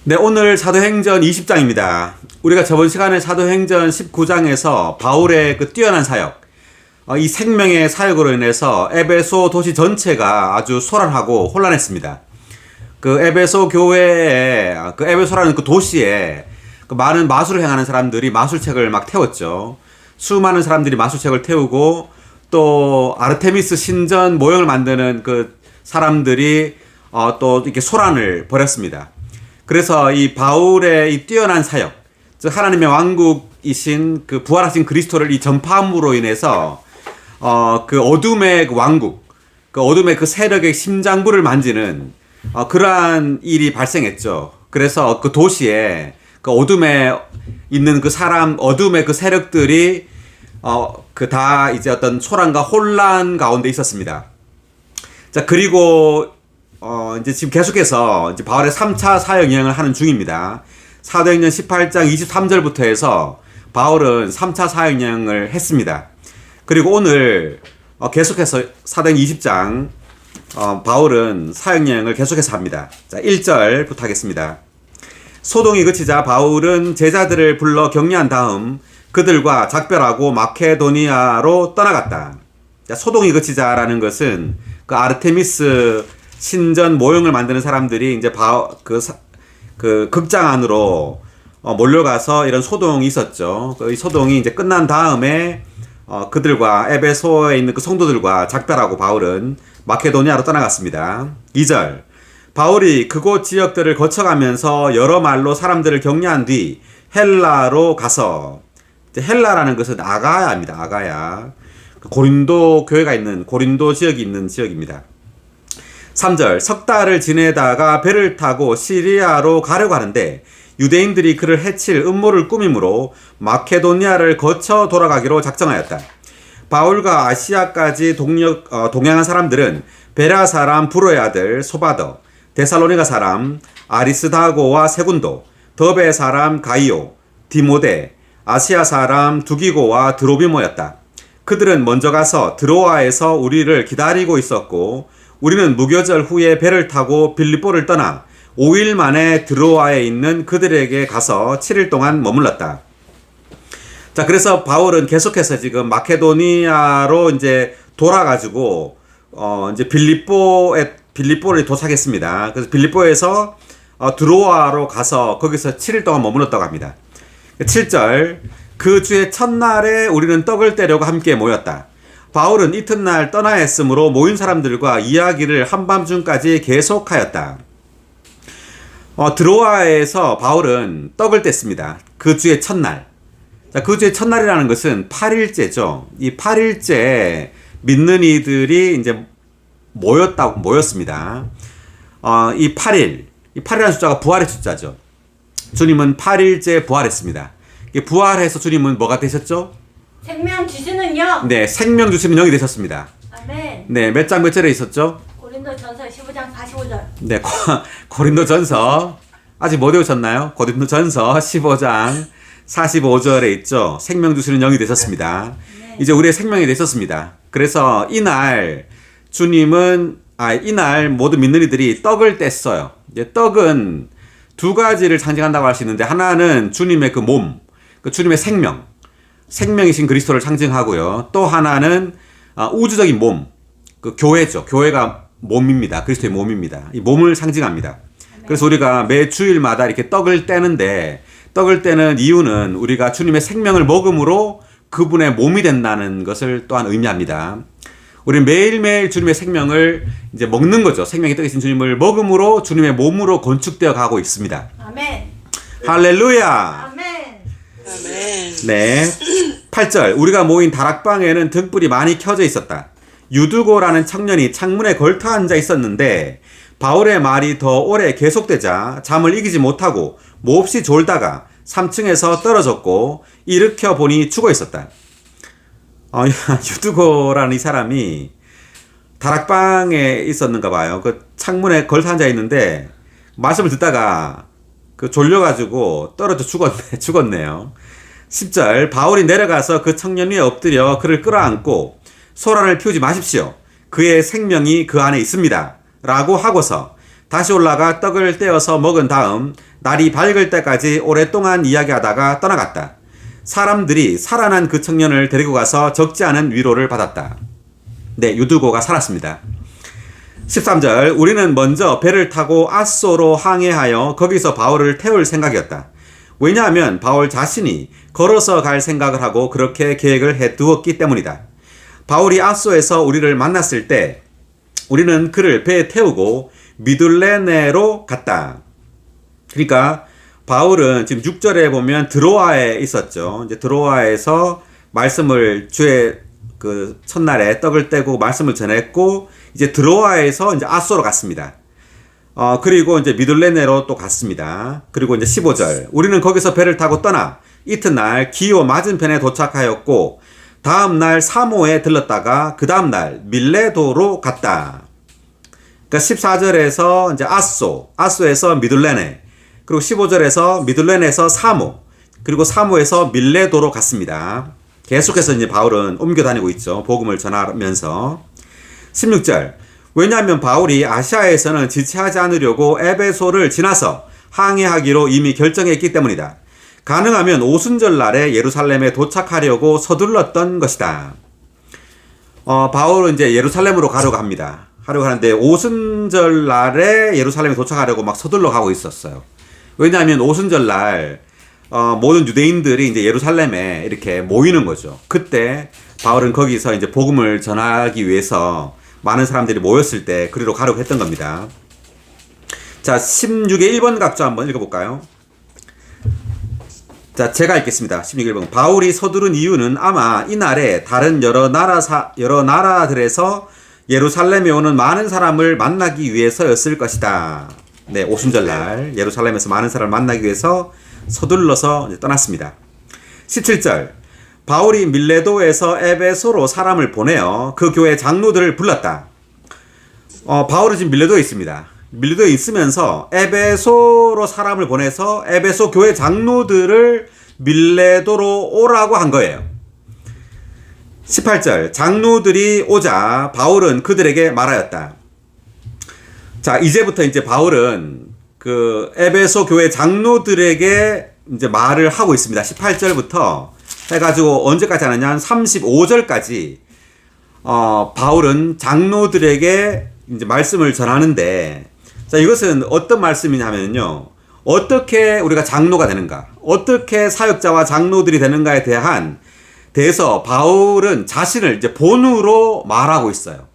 네, 오늘 사도행전 20장입니다. 우리가 저번 시간에 사도행전 19장에서 바울의 그 뛰어난 사역, 이 생명의 사역으로 인해서 에베소 도시 전체가 아주 소란하고 혼란했습니다. 그 에베소 교회에, 그 에베소라는 그 도시에 그 많은 마술을 행하는 사람들이 마술책을 막 태웠죠. 수많은 사람들이 마술책을 태우고 또 아르테미스 신전 모형을 만드는 그 사람들이 또 이렇게 소란을 벌였습니다. 그래서 이 바울의 이 뛰어난 사역, 즉 하나님의 왕국이신 그 부활하신 그리스도를 이 전파함으로 인해서 그 어둠의 그 왕국, 그 어둠의 그 세력의 심장부를 만지는 그러한 일이 발생했죠. 그래서 그 도시에 그 어둠에 있는 그 사람, 어둠의 그 세력들이 그 다 이제 어떤 소란과 혼란 가운데 있었습니다. 자, 그리고 이제 지금 계속해서 이제 바울의 3차 사역 여행을 하는 중입니다. 사도행전 18장 23절부터 해서 바울은 3차 사역 여행을 했습니다. 그리고 오늘 계속해서 사도행전 20장 바울은 사역 여행을 계속해서 합니다. 자, 1절부터 하겠습니다. 소동이 그치자 바울은 제자들을 불러 격려한 다음 그들과 작별하고 마케도니아로 떠나갔다. 자, 소동이 그치자라는 것은 그 아르테미스 신전 모형을 만드는 사람들이 이제 그 극장 안으로 몰려가서 이런 소동이 있었죠. 이 소동이 이제 끝난 다음에 그들과 에베소에 있는 그 성도들과 작별하고 바울은 마케도니아로 떠나갔습니다. 2절. 바울이 그곳 지역들을 거쳐가면서 여러 말로 사람들을 격려한 뒤 헬라로 가서, 헬라라는 것은 아가야입니다. 아가야. 고린도 교회가 있는, 고린도 지역이 있는 지역입니다. 3절. 석 달을 지내다가 배를 타고 시리아로 가려고 하는데 유대인들이 그를 해칠 음모를 꾸미므로 마케도니아를 거쳐 돌아가기로 작정하였다. 바울과 아시아까지 동행한 사람들은 베라 사람 브로의 아들 소바더, 데살로니가 사람 아리스다고와 세군도, 더베 사람 가이오, 디모데, 아시아 사람 두기고와 드로비모였다. 그들은 먼저 가서 드로아에서 우리를 기다리고 있었고 우리는 무교절 후에 배를 타고 빌립보를 떠나 5일 만에 드로아에 있는 그들에게 가서 7일 동안 머물렀다. 자, 그래서 바울은 계속해서 지금 마케도니아로 이제 돌아가지고 이제 빌립보를 도착했습니다. 그래서 빌립보에서 드로아로 가서 거기서 7일 동안 머물렀다고 합니다. 7절. 그 주의 첫날에 우리는 떡을 떼려고 함께 모였다. 바울은 이튿날 떠나야 했으므로 모인 사람들과 이야기를 한밤중까지 계속하였다. 드로아에서 바울은 떡을 뗐습니다. 그 주의 첫날. 자, 그 주의 첫날이라는 것은 8일째죠. 이 8일째 믿는 이들이 이제 모였습니다. 이 8일, 이 8이라는 숫자가 부활의 숫자죠. 주님은 8일째 부활했습니다. 부활해서 주님은 뭐가 되셨죠? 생명 주시는 영. 네, 생명 주시는 영이 되셨습니다. 아멘. 네, 몇 장 몇 절에 있었죠? 고린도전서 15장 45절. 네, 고린도전서 아직 못 외우셨나요? 고린도전서 15장 45절에 있죠. 생명 주시는 영이 되셨습니다. 네. 이제 우리의 생명이 되셨습니다. 그래서 이날 이날 모든 믿는 이들이 떡을 뗐어요. 이제 떡은 두 가지를 상징한다고 할 수 있는데 하나는 주님의 그 몸, 그 주님의 생명이신 그리스도를 상징하고요. 또 하나는 우주적인 몸, 그 교회죠. 교회가 몸입니다. 그리스도의 몸입니다. 이 몸을 상징합니다. 그래서 우리가 매 주일마다 이렇게 떡을 떼는데 떡을 떼는 이유는 우리가 주님의 생명을 먹음으로 그분의 몸이 된다는 것을 또한 의미합니다. 우리는 매일매일 주님의 생명을 이제 먹는 거죠. 생명의 떡이신 주님을 먹음으로 주님의 몸으로 건축되어 가고 있습니다. 아멘. 할렐루야. 아멘. 아멘. 네. 8절. 우리가 모인 다락방에는 등불이 많이 켜져 있었다. 유두고라는 청년이 창문에 걸터 앉아 있었는데 바울의 말이 더 오래 계속되자 잠을 이기지 못하고 몹시 졸다가 3층에서 떨어졌고 일으켜 보니 죽어 있었다. 유두고라는 이 사람이 다락방에 있었는가 봐요. 그 창문에 걸터 앉아 있는데 말씀을 듣다가 그 졸려가지고 떨어져 죽었네요. 10절. 바울이 내려가서 그 청년 위에 엎드려 그를 끌어안고 소란을 피우지 마십시오. 그의 생명이 그 안에 있습니다. 라고 하고서 다시 올라가 떡을 떼어서 먹은 다음 날이 밝을 때까지 오랫동안 이야기하다가 떠나갔다. 사람들이 살아난 그 청년을 데리고 가서 적지 않은 위로를 받았다. 네, 유두고가 살았습니다. 13절, 우리는 먼저 배를 타고 아소로 항해하여 거기서 바울을 태울 생각이었다. 왜냐하면 바울 자신이 걸어서 갈 생각을 하고 그렇게 계획을 해두었기 때문이다. 바울이 아소에서 우리를 만났을 때 우리는 그를 배에 태우고 미둘레네로 갔다. 그러니까 바울은 지금 6절에 보면 드로아에 있었죠. 이제 드로아에서 말씀을 주의 그 첫날에 떡을 떼고 말씀을 전했고 이제 드로아에서 이제 아소로 갔습니다. 그리고 이제 미둘레네로 또 갔습니다. 그리고 이제 15절. 우리는 거기서 배를 타고 떠나 이튿날 기오 맞은편에 도착하였고 다음 날 사모에 들렀다가 그 다음 날 밀레도로 갔다. 그러니까 14절에서 이제 아소에서 미둘레네, 그리고 15절에서 미둘레네에서 사모, 그리고 사모에서 밀레도로 갔습니다. 계속해서 이제 바울은 옮겨 다니고 있죠. 복음을 전하면서. 16절. 왜냐하면 바울이 아시아에서는 지체하지 않으려고 에베소를 지나서 항해하기로 이미 결정했기 때문이다. 가능하면 오순절 날에 예루살렘에 도착하려고 서둘렀던 것이다. 바울은 이제 예루살렘으로 가려고 합니다. 하려고 하는데 오순절 날에 예루살렘에 도착하려고 막 서둘러 가고 있었어요. 왜냐하면 오순절 날 모든 유대인들이 이제 예루살렘에 이렇게 모이는 거죠. 그때 바울은 거기서 이제 복음을 전하기 위해서 많은 사람들이 모였을 때 그리로 가려고 했던 겁니다. 자, 16의 1번 각조 한번 읽어볼까요? 자, 제가 읽겠습니다. 16의 1번. 바울이 서두른 이유는 아마 이날에 다른 여러 나라들에서 예루살렘에 오는 많은 사람을 만나기 위해서였을 것이다. 네, 오순절날 예루살렘에서 많은 사람을 만나기 위해서 서둘러서 떠났습니다. 17절. 바울이 밀레도에서 에베소로 사람을 보내어 그 교회 장로들을 불렀다. 바울은 지금 밀레도에 있습니다. 밀레도에 있으면서 에베소로 사람을 보내서 에베소 교회 장로들을 밀레도로 오라고 한 거예요. 18절. 장로들이 오자 바울은 그들에게 말하였다. 자, 이제부터 이제 바울은 그 에베소 교회 장로들에게 이제 말을 하고 있습니다. 18절부터 해가지고 언제까지 하느냐, 한 35절까지 바울은 장로들에게 이제 말씀을 전하는데, 자, 이것은 어떤 말씀이냐면요, 어떻게 우리가 장로가 되는가, 어떻게 사역자와 장로들이 되는가에 대해서 바울은 자신을 이제 본으로 말하고 있어요.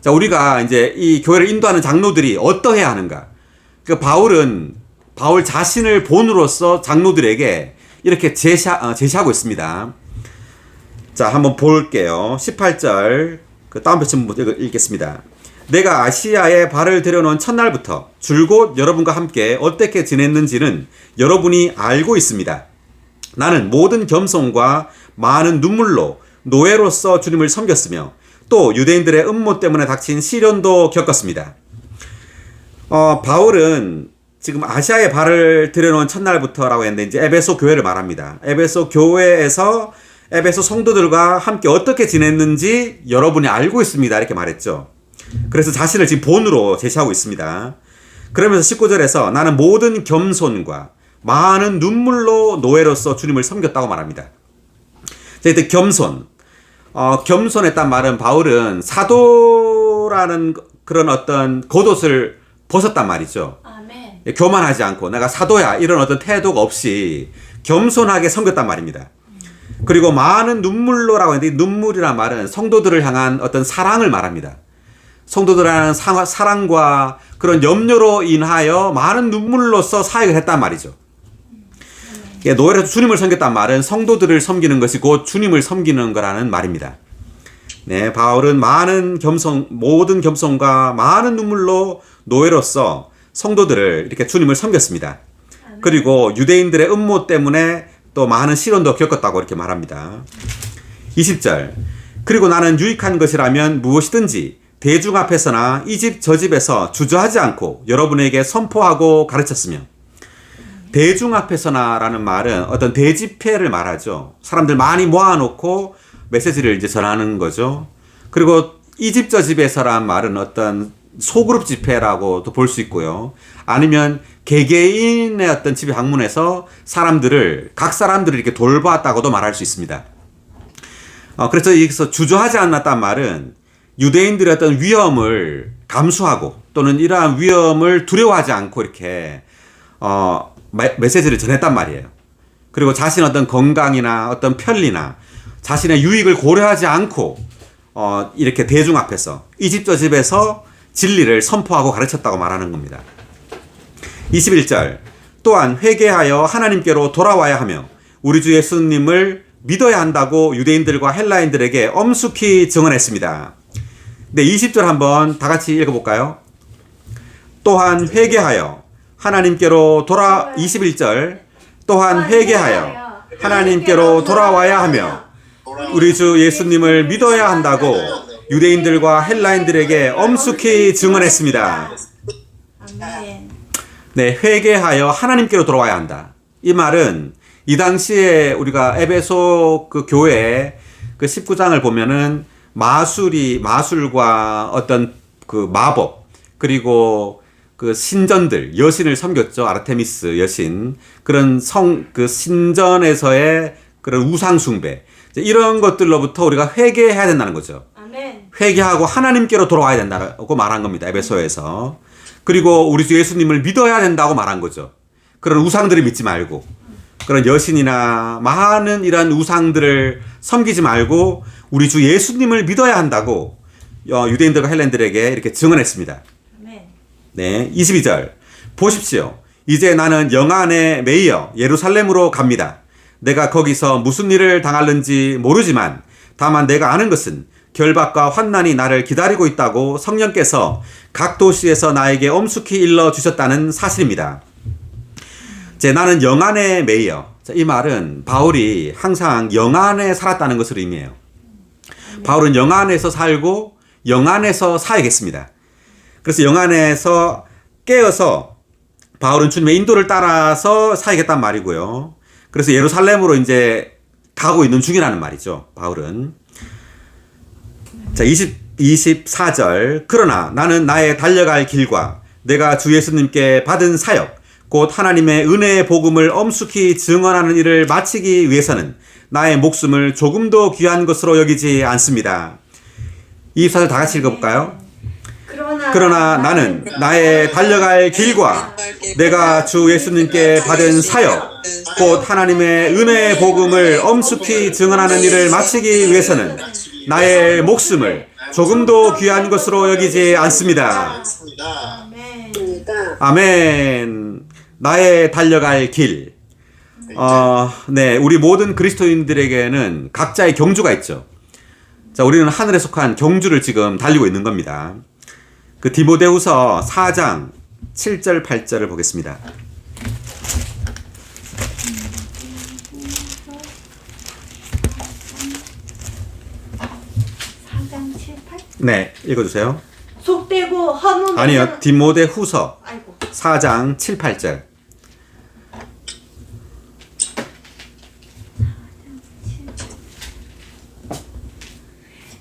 자, 우리가 이제 이 교회를 인도하는 장로들이 어떠해야 하는가. 그 바울 자신을 본으로서 장로들에게 이렇게 제시하고 있습니다. 자, 한번 볼게요. 18절, 그 다음 표시부터 읽겠습니다. 내가 아시아에 발을 들여놓은 첫날부터 줄곧 여러분과 함께 어떻게 지냈는지는 여러분이 알고 있습니다. 나는 모든 겸손과 많은 눈물로 노예로서 주님을 섬겼으며 또 유대인들의 음모 때문에 닥친 시련도 겪었습니다. 바울은 지금 아시아에 발을 들여놓은 첫날부터라고 했는데 이제 에베소 교회를 말합니다. 에베소 교회에서 에베소 성도들과 함께 어떻게 지냈는지 여러분이 알고 있습니다. 이렇게 말했죠. 그래서 자신을 지금 본으로 제시하고 있습니다. 그러면서 19절에서 나는 모든 겸손과 많은 눈물로 노예로서 주님을 섬겼다고 말합니다. 자, 이때 겸손. 겸손했단 말은 바울은 사도라는 그런 어떤 겉옷을 벗었단 말이죠. 아멘. 교만하지 않고 내가 사도야 이런 어떤 태도가 없이 겸손하게 섬겼단 말입니다. 그리고 많은 눈물로라고 했는데, 눈물이란 말은 성도들을 향한 어떤 사랑을 말합니다. 성도들을 향한 사랑과 그런 염려로 인하여 많은 눈물로서 사역을 했단 말이죠. 노예로서 주님을 섬겼단 말은 성도들을 섬기는 것이 곧 주님을 섬기는 거라는 말입니다. 네, 바울은 모든 겸손과 많은 눈물로 노예로서 성도들을 이렇게 주님을 섬겼습니다. 그리고 유대인들의 음모 때문에 또 많은 시련도 겪었다고 이렇게 말합니다. 20절. 그리고 나는 유익한 것이라면 무엇이든지 대중 앞에서나 이 집 저 집에서 주저하지 않고 여러분에게 선포하고 가르쳤으며, 대중 앞에서나라는 말은 어떤 대집회를 말하죠. 사람들 많이 모아놓고 메시지를 이제 전하는 거죠. 그리고 이 집 저 집에서라는 말은 어떤 소그룹 집회라고도 볼 수 있고요. 아니면 개개인의 어떤 집에 방문해서 각 사람들을 이렇게 돌봤다고도 말할 수 있습니다. 그래서 여기서 주저하지 않았단 말은 유대인들의 어떤 위험을 감수하고 또는 이러한 위험을 두려워하지 않고 이렇게 메시지를 전했단 말이에요. 그리고 자신의 어떤 건강이나 어떤 편리나 자신의 유익을 고려하지 않고 이렇게 대중 앞에서 이 집 저 집에서 진리를 선포하고 가르쳤다고 말하는 겁니다. 21절 또한 회개하여 하나님께로 돌아와야 하며 우리 주 예수님을 믿어야 한다고 유대인들과 헬라인들에게 엄숙히 증언했습니다. 네, 20절 한번 다 같이 읽어볼까요? 또한 회개하여 하나님께로 21절 또한 회개하여 하나님께로 돌아와야 하며 우리 주 예수님을 믿어야 한다고 유대인들과 헬라인들에게 엄숙히 증언했습니다. 아멘. 네, 회개하여 하나님께로 돌아와야 한다. 이 말은 이 당시에 우리가 에베소 그 교회 그 19장을 보면은 마술과 어떤 그 마법 그리고 그 신전들 여신을 섬겼죠. 아르테미스 여신 그런 그 신전에서의 그런 우상 숭배 이런 것들로부터 우리가 회개해야 된다는 거죠. 아멘. 회개하고 하나님께로 돌아와야 된다고 말한 겁니다. 에베소에서. 그리고 우리 주 예수님을 믿어야 된다고 말한 거죠. 그런 우상들을 믿지 말고 그런 여신이나 많은 이런 우상들을 섬기지 말고 우리 주 예수님을 믿어야 한다고 유대인들과 헬라인들에게 이렇게 증언했습니다. 아멘. 네, 22절 보십시오. 이제 나는 영안에 매여 예루살렘으로 갑니다. 내가 거기서 무슨 일을 당할는지 모르지만 다만 내가 아는 것은 결박과 환난이 나를 기다리고 있다고 성령께서 각 도시에서 나에게 엄숙히 일러주셨다는 사실입니다. 나는 영안에 매여. 이 말은 바울이 항상 영안에 살았다는 것을 의미해요. 바울은 영안에서 살고 영안에서 사역했습니다. 그래서 영안에서 깨어서 바울은 주님의 인도를 따라서 사역했단 말이고요. 그래서 예루살렘으로 이제 가고 있는 중이라는 말이죠. 바울은. 24절 그러나 나는 나의 달려갈 길과 내가 주 예수님께 받은 사역 곧 하나님의 은혜의 복음을 엄숙히 증언하는 일을 마치기 위해서는 나의 목숨을 조금도 귀한 것으로 여기지 않습니다. 24절 다 같이 읽어볼까요? 그러나 나는 나의 달려갈 길과 내가 주 예수님께 받은 사역 곧 하나님의 은혜의 복음을 엄숙히 증언하는 일을 마치기 위해서는 나의 목숨을 조금도 귀한 것으로 여기지 않습니다. 아멘. 나의 달려갈 길. 네, 우리 모든 그리스도인들에게는 각자의 경주가 있죠. 자, 우리는 하늘에 속한 경주를 지금 달리고 있는 겁니다. 그 디모데후서 4장 7절 8절을 보겠습니다. 네, 읽어주세요. 속되고 허무 아니요, 디모데후서 아이고. 4장 7, 8절.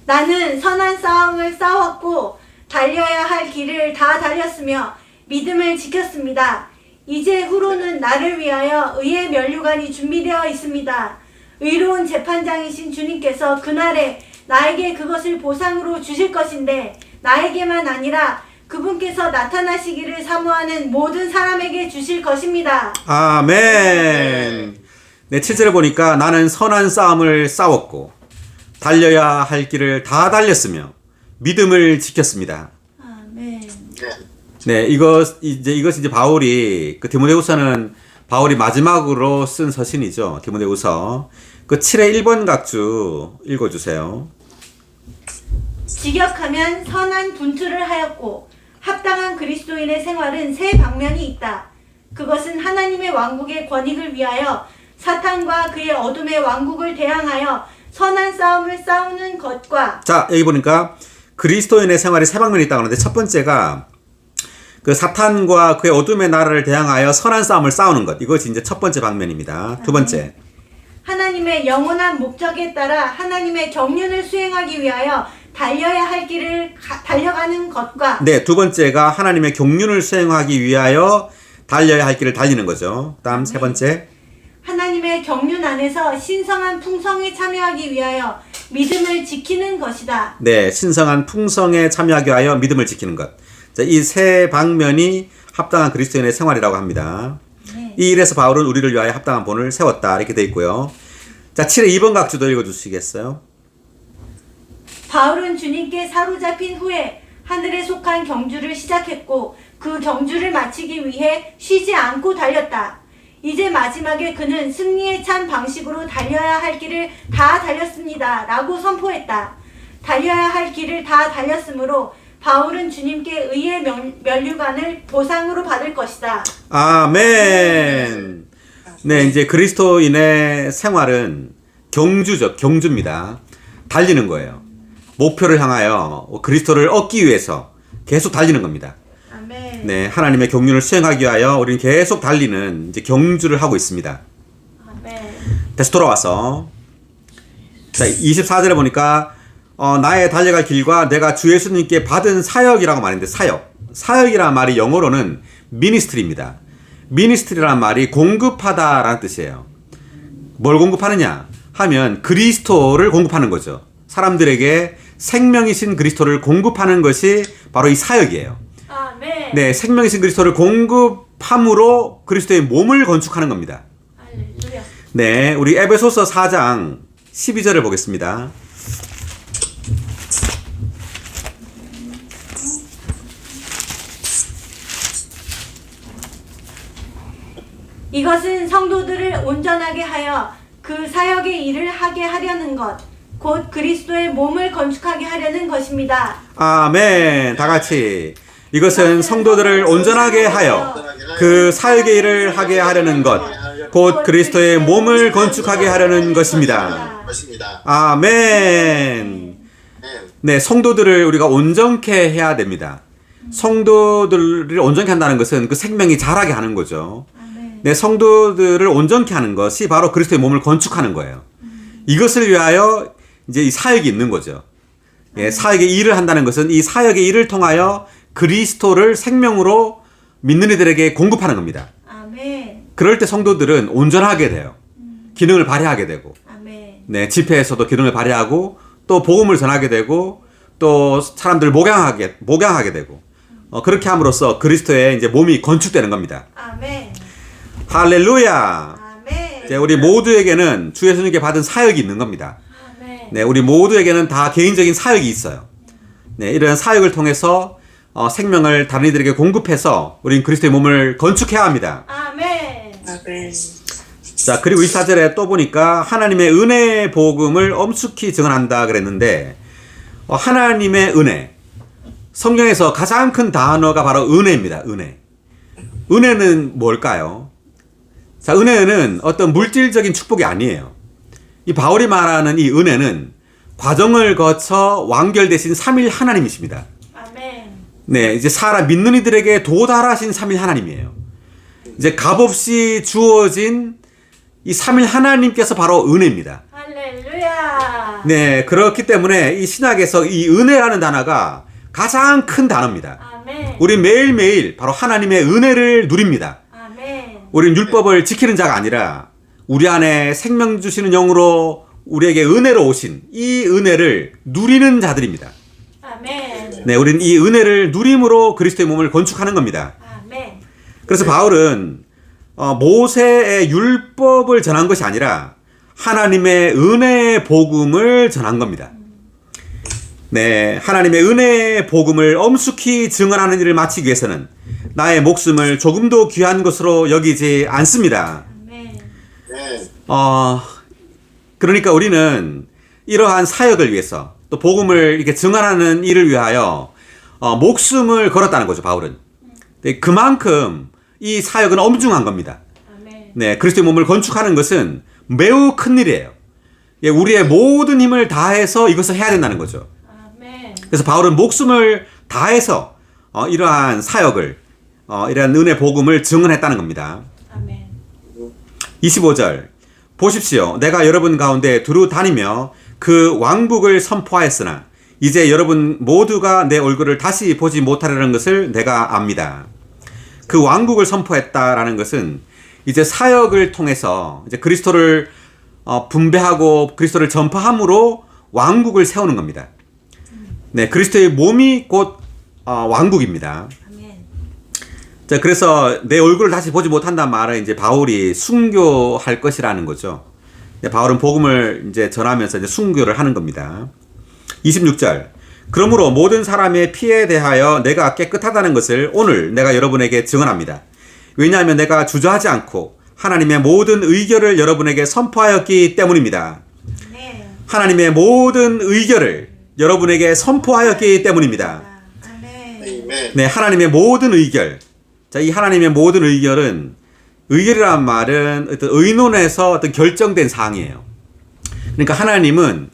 나는 선한 싸움을 싸웠고 달려야 할 길을 다 달렸으며 믿음을 지켰습니다. 이제 후로는 나를 위하여 의의 면류관이 준비되어 있습니다. 의로운 재판장이신 주님께서 그날에 나에게 그것을 보상으로 주실 것인데 나에게만 아니라 그분께서 나타나시기를 사모하는 모든 사람에게 주실 것입니다. 아멘. 네, 7절에 보니까 나는 선한 싸움을 싸웠고 달려야 할 길을 다 달렸으며 믿음을 지켰습니다. 아멘. 네, 이것이 이제 바울이 그 디모데후서는 바울이 마지막으로 쓴 서신이죠. 디모데후서 그 7의 1번 각주 읽어주세요. 직역하면 선한 분투를 하였고 합당한 그리스도인의 생활은 세 방면이 있다. 그것은 하나님의 왕국의 권익을 위하여 사탄과 그의 어둠의 왕국을 대항하여 선한 싸움을 싸우는 것과 자, 여기 보니까 그리스도인의 생활이 세 방면이 있다고 하는데 첫 번째가 그 사탄과 그의 어둠의 나라를 대항하여 선한 싸움을 싸우는 것. 이것이 이제 첫 번째 방면입니다. 두 번째. 하나님의 영원한 목적에 따라 하나님의 경륜을 수행하기 위하여 달려야 할 길을 달려가는 것과 네, 두 번째가 하나님의 경륜을 수행하기 위하여 달려야 할 길을 달리는 거죠. 다음 세 번째. 하나님의 경륜 안에서 신성한 풍성에 참여하기 위하여 믿음을 지키는 것이다. 네, 신성한 풍성에 참여하기 위하여 믿음을 지키는 것. 자, 이 세 방면이 합당한 그리스도인의 생활이라고 합니다. 네. 이 일에서 바울은 우리를 위하여 합당한 본을 세웠다. 이렇게 되어 있고요. 자, 7의 2번 각주도 읽어주시겠어요? 바울은 주님께 사로잡힌 후에 하늘에 속한 경주를 시작했고 그 경주를 마치기 위해 쉬지 않고 달렸다. 이제 마지막에 그는 승리에 찬 방식으로 달려야 할 길을 다 달렸습니다. 라고 선포했다. 달려야 할 길을 다 달렸으므로 바울은 주님께 의의 면류관을 보상으로 받을 것이다. 아멘. 네, 이제 그리스도인의 생활은 경주죠. 경주입니다. 달리는 거예요. 목표를 향하여 그리스도를 얻기 위해서 계속 달리는 겁니다. 아멘. 네, 하나님의 경륜을 수행하기 위하여 우리는 계속 달리는 이제 경주를 하고 있습니다. 아멘. 다시 돌아와서 자, 24절에 보니까 나의 달려갈 길과 내가 주 예수님께 받은 사역이라고 말했는데 사역이라는 말이 영어로는 미니스트리입니다. 미니스트리라는 말이 공급하다라는 뜻이에요. 뭘 공급하느냐 하면 그리스도를 공급하는 거죠. 사람들에게 생명이신 그리스도를 공급하는 것이 바로 이 사역이에요. 아멘. 네, 생명이신 그리스도를 공급함으로 그리스도의 몸을 건축하는 겁니다. 할렐루야. 네, 우리 에베소서 4장 12절을 보겠습니다. 이것은 성도들을 온전하게 하여 그 사역의 일을 하게 하려는 것, 곧 그리스도의 몸을 건축하게 하려는 것입니다. 아멘. 다 같이. 이것은 성도들을 온전하게 하여 그 사역의 일을 하게 하려는 것, 곧 그리스도의 몸을 건축하게 하려는 것입니다. 아멘. 네, 성도들을 우리가 온전케 해야 됩니다. 성도들을 온전케 한다는 것은 그 생명이 자라게 하는 거죠. 네, 성도들을 온전케 하는 것이 바로 그리스도의 몸을 건축하는 거예요. 이것을 위하여 이제 이 사역이 있는 거죠. 예, 사역의 일을 한다는 것은 이 사역의 일을 통하여 그리스도를 생명으로 믿는 이들에게 공급하는 겁니다. 아멘. 그럴 때 성도들은 온전하게 돼요. 기능을 발휘하게 되고, 아멘. 네, 집회에서도 기능을 발휘하고, 또 복음을 전하게 되고, 또 사람들을 목양하게 되고, 그렇게 함으로써 그리스도의 이제 몸이 건축되는 겁니다. 아멘. 할렐루야. 아멘. 이제 우리 모두에게는 주 예수님께 받은 사역이 있는 겁니다. 아멘. 네, 우리 모두에게는 다 개인적인 사역이 있어요. 네, 이런 사역을 통해서 생명을 다른 이들에게 공급해서 우리는 그리스도의 몸을 건축해야 합니다. 아멘. 아멘. 자, 그리고 24절에 또 보니까 하나님의 은혜의 복음을 엄숙히 증언한다 그랬는데, 하나님의 은혜. 성경에서 가장 큰 단어가 바로 은혜입니다. 은혜. 은혜는 뭘까요? 자, 은혜는 어떤 물질적인 축복이 아니에요. 이 바울이 말하는 이 은혜는 과정을 거쳐 완결되신 삼위 하나님이십니다. 아멘. 네, 이제 사람 믿는 이들에게 도달하신 삼위 하나님이에요. 이제 값없이 주어진 이 삼위 하나님께서 바로 은혜입니다. 할렐루야. 네, 그렇기 때문에 이 신약에서 이 은혜라는 단어가 가장 큰 단어입니다. 아멘. 우리 매일매일 바로 하나님의 은혜를 누립니다. 아멘. 우리는 율법을 지키는 자가 아니라 우리 안에 생명 주시는 영으로 우리에게 은혜로 오신 이 은혜를 누리는 자들입니다. 아멘. 네, 우리는 이 은혜를 누림으로 그리스도의 몸을 건축하는 겁니다. 아멘. 그래서 바울은 모세의 율법을 전한 것이 아니라 하나님의 은혜의 복음을 전한 겁니다. 네, 하나님의 은혜의 복음을 엄숙히 증언하는 일을 마치기 위해서는 나의 목숨을 조금도 귀한 것으로 여기지 않습니다. 아멘. 그러니까 우리는 이러한 사역을 위해서 또 복음을 이렇게 증언하는 일을 위하여 목숨을 걸었다는 거죠, 바울은. 네, 그만큼 이 사역은 엄중한 겁니다. 아멘. 네, 그리스도의 몸을 건축하는 것은 매우 큰 일이에요. 예, 우리의 모든 힘을 다해서 이것을 해야 된다는 거죠. 아멘. 그래서 바울은 목숨을 다해서 이러한 사역을 이러한 은혜 복음을 증언했다는 겁니다. 아멘. 25절 보십시오. 내가 여러분 가운데 두루 다니며 그 왕국을 선포하였으나 이제 여러분 모두가 내 얼굴을 다시 보지 못하려는 것을 내가 압니다. 그 왕국을 선포했다라는 것은 이제 사역을 통해서 이제 그리스도를 분배하고 그리스도를 전파함으로 왕국을 세우는 겁니다. 네, 그리스도의 몸이 곧 왕국입니다. 아멘. 자, 그래서 내 얼굴을 다시 보지 못한다는 말은 이제 바울이 순교할 것이라는 거죠. 네, 바울은 복음을 이제 전하면서 이제 순교를 하는 겁니다. 26절. 그러므로 모든 사람의 피에 대하여 내가 깨끗하다는 것을 오늘 내가 여러분에게 증언합니다. 왜냐하면 내가 주저하지 않고 하나님의 모든 의결을 여러분에게 선포하였기 때문입니다. 아멘. 하나님의 모든 의결을 여러분에게 선포하였기 때문입니다. 아멘. 아멘. 네, 하나님의 모든 의결. 자, 이 하나님의 모든 의결은, 의결이란 말은 어떤 의논에서 어떤 결정된 사항이에요. 그러니까 하나님은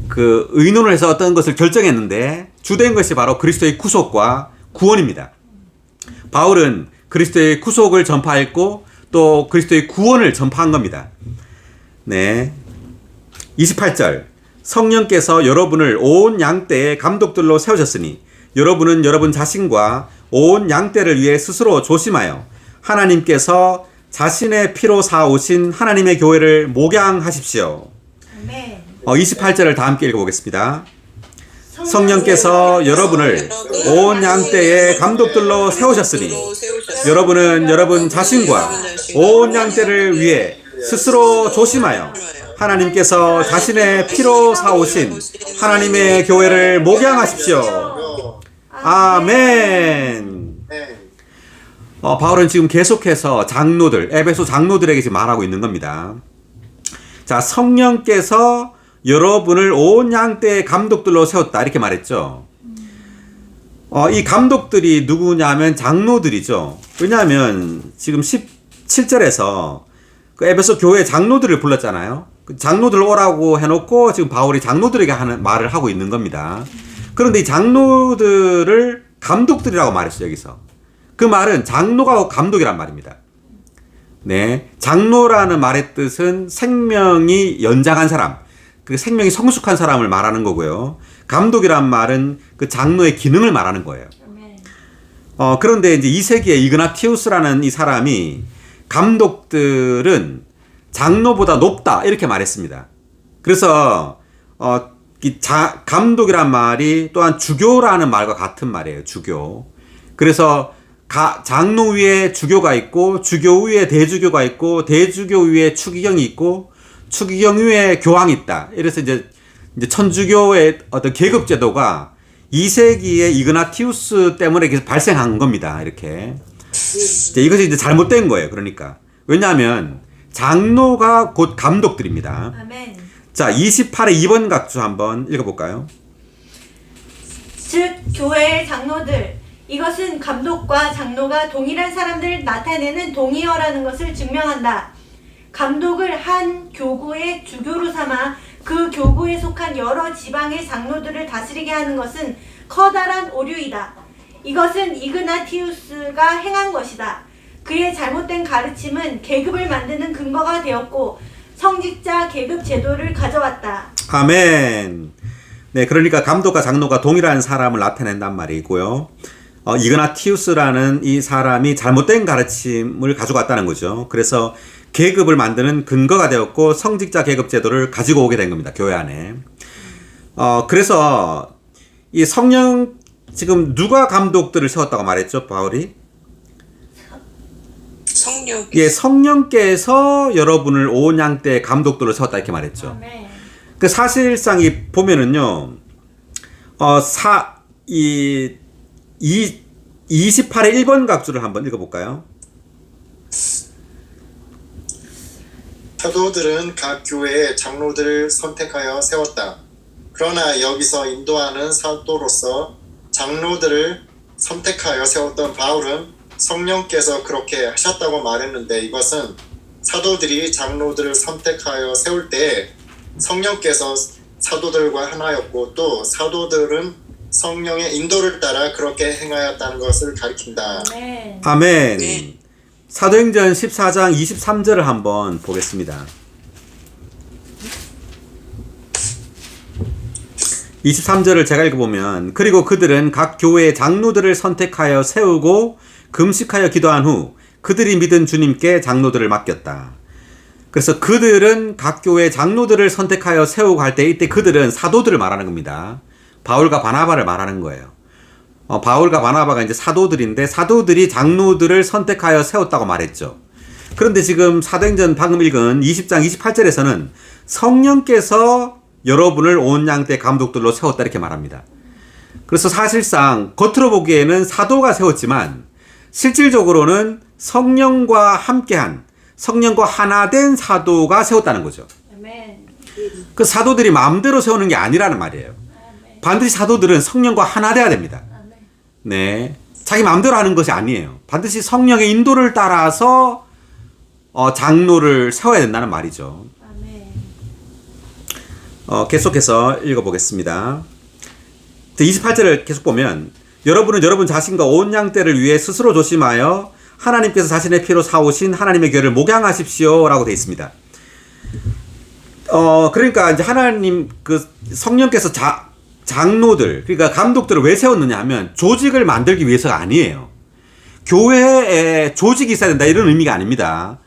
그 의논을 해서 어떤 것을 결정했는데 주된 것이 바로 그리스도의 구속과 구원입니다. 바울은 그리스도의 구속을 전파했고 또 그리스도의 구원을 전파한 겁니다. 네. 28절. 성령께서 여러분을 온 양떼의 감독들로 세우셨으니 여러분은 여러분 자신과 온 양떼를 위해 스스로 조심하여 하나님께서 자신의 피로 사오신 하나님의 교회를 목양하십시오. 아멘. 28절을 다 함께 읽어보겠습니다. 성령께서 여러분을 온 양떼의 감독들로 세우셨으니 여러분은 여러분 자신과 온 양떼를 위해 스스로 조심하여 하나님께서 자신의 피로 사오신 하나님의 교회를 목양하십시오. 아멘. 바울은 지금 계속해서 장로들, 에베소 장로들에게 지금 말하고 있는 겁니다. 자, 성령께서 여러분을 온 양떼의 감독들로 세웠다 이렇게 말했죠. 이 감독들이 누구냐면 장로들이죠. 왜냐하면 지금 17절에서 그 에베소 교회 장로들을 불렀잖아요. 그 장로들 오라고 해놓고 지금 바울이 장로들에게 하는 말을 하고 있는 겁니다. 그런데 이 장로들을 감독들이라고 말했어요, 여기서. 그 말은 장로가 감독이란 말입니다. 네, 장로라는 말의 뜻은 생명이 연장한 사람, 그 생명이 성숙한 사람을 말하는 거고요. 감독이란 말은 그 장로의 기능을 말하는 거예요. 아멘. 그런데 이제 2세기에 이그나티우스라는 이 사람이 감독들은 장로보다 높다 이렇게 말했습니다. 그래서 감독이란 말이 또한 주교라는 말과 같은 말이에요. 주교. 그래서 장로 위에 주교가 있고 주교 위에 대주교가 있고 대주교 위에 추기경이 있고 추기경 위에 교황이 있다. 이래서 이제 천주교의 어떤 계급 제도가 2세기에 이그나티우스 때문에 계속 발생한 겁니다. 이렇게. 이것이 이제 잘못된 거예요. 그러니까. 왜냐하면 장로가 곧 감독들입니다. 아멘. 자, 28의 2번 각주 한번 읽어볼까요? 즉 교회의 장로들, 이것은 감독과 장로가 동일한 사람들을 나타내는 동의어라는 것을 증명한다. 감독을 한 교구의 주교로 삼아 그 교구에 속한 여러 지방의 장로들을 다스리게 하는 것은 커다란 오류이다. 이것은 이그나티우스가 행한 것이다. 그의 잘못된 가르침은 계급을 만드는 근거가 되었고 성직자 계급 제도를 가져왔다. 아멘. 네, 그러니까 감독과 장로가 동일한 사람을 나타낸단 말이고요. 이그나티우스라는 이 사람이 잘못된 가르침을 가져갔다는 거죠. 그래서 계급을 만드는 근거가 되었고 성직자 계급 제도를 가지고 오게 된 겁니다. 교회 안에. 그래서 이 성령, 지금 누가 감독들을 세웠다고 말했죠, 바울이? 성령. 예, 성령께서 여러분을 온 양떼의 감독들을 세웠다 이렇게 말했죠. 아멘. 그 사실상 이 보면은요, 28의 1번 각주를 한번 읽어볼까요? 사도들은 각 교회의 장로들을 선택하여 세웠다. 그러나 여기서 인도하는 사도로서 장로들을 선택하여 세웠던 바울은 성령께서 그렇게 하셨다고 말했는데, 이것은 사도들이 장로들을 선택하여 세울 때 성령께서 사도들과 하나였고 또 사도들은 성령의 인도를 따라 그렇게 행하였다는 것을 가리킨다. 아멘. 아멘. 네. 사도행전 14장 23절을 한번 보겠습니다. 23절을 제가 읽어보면 그리고 그들은 각 교회의 장로들을 선택하여 세우고 금식하여 기도한 후 그들이 믿은 주님께 장로들을 맡겼다. 그래서 그들은 각 교회의 장로들을 선택하여 세우고 할 때 이때 그들은 사도들을 말하는 겁니다. 바울과 바나바를 말하는 거예요. 바울과 바나바가 이제 사도들인데 사도들이 장로들을 선택하여 세웠다고 말했죠. 그런데 지금 사도행전 방금 읽은 20장 28절에서는 성령께서 여러분을 온 양떼 감독들로 세웠다 이렇게 말합니다. 그래서 사실상 겉으로 보기에는 사도가 세웠지만 실질적으로는 성령과 함께한 성령과 하나 된 사도가 세웠다는 거죠. 아멘. 그 사도들이 마음대로 세우는 게 아니라는 말이에요. 반드시 사도들은 성령과 하나 돼야 됩니다. 네, 자기 마음대로 하는 것이 아니에요. 반드시 성령의 인도를 따라서 장로를 세워야 된다는 말이죠. 계속해서 읽어보겠습니다. 28절을 계속 보면 여러분은 여러분 자신과 온 양떼를 위해 스스로 조심하여 하나님께서 자신의 피로 사오신 하나님의 교회를 목양하십시오 라고 되어 있습니다. 그러니까 이제 하나님 그 성령께서 장로들 그러니까 감독들을 왜 세웠느냐 하면 조직을 만들기 위해서가 아니에요. 교회에 조직이 있어야 된다 이런 의미가 아닙니다.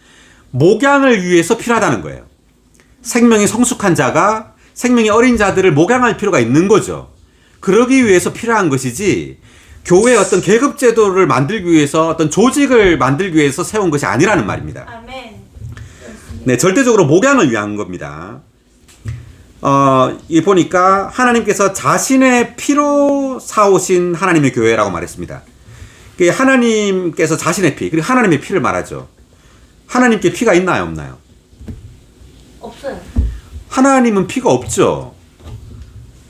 목양을 위해서 필요하다는 거예요. 생명이 성숙한 자가 생명이 어린 자들을 목양할 필요가 있는 거죠. 그러기 위해서 필요한 것이지 교회의 어떤 계급 제도를 만들기 위해서 어떤 조직을 만들기 위해서 세운 것이 아니라는 말입니다. 아멘. 네, 절대적으로 목양을 위한 겁니다. 이 보니까 하나님께서 자신의 피로 사오신 하나님의 교회라고 말했습니다. 하나님께서 자신의 피, 그리고 하나님의 피를 말하죠. 하나님께 피가 있나요, 없나요? 없어요. 하나님은 피가 없죠.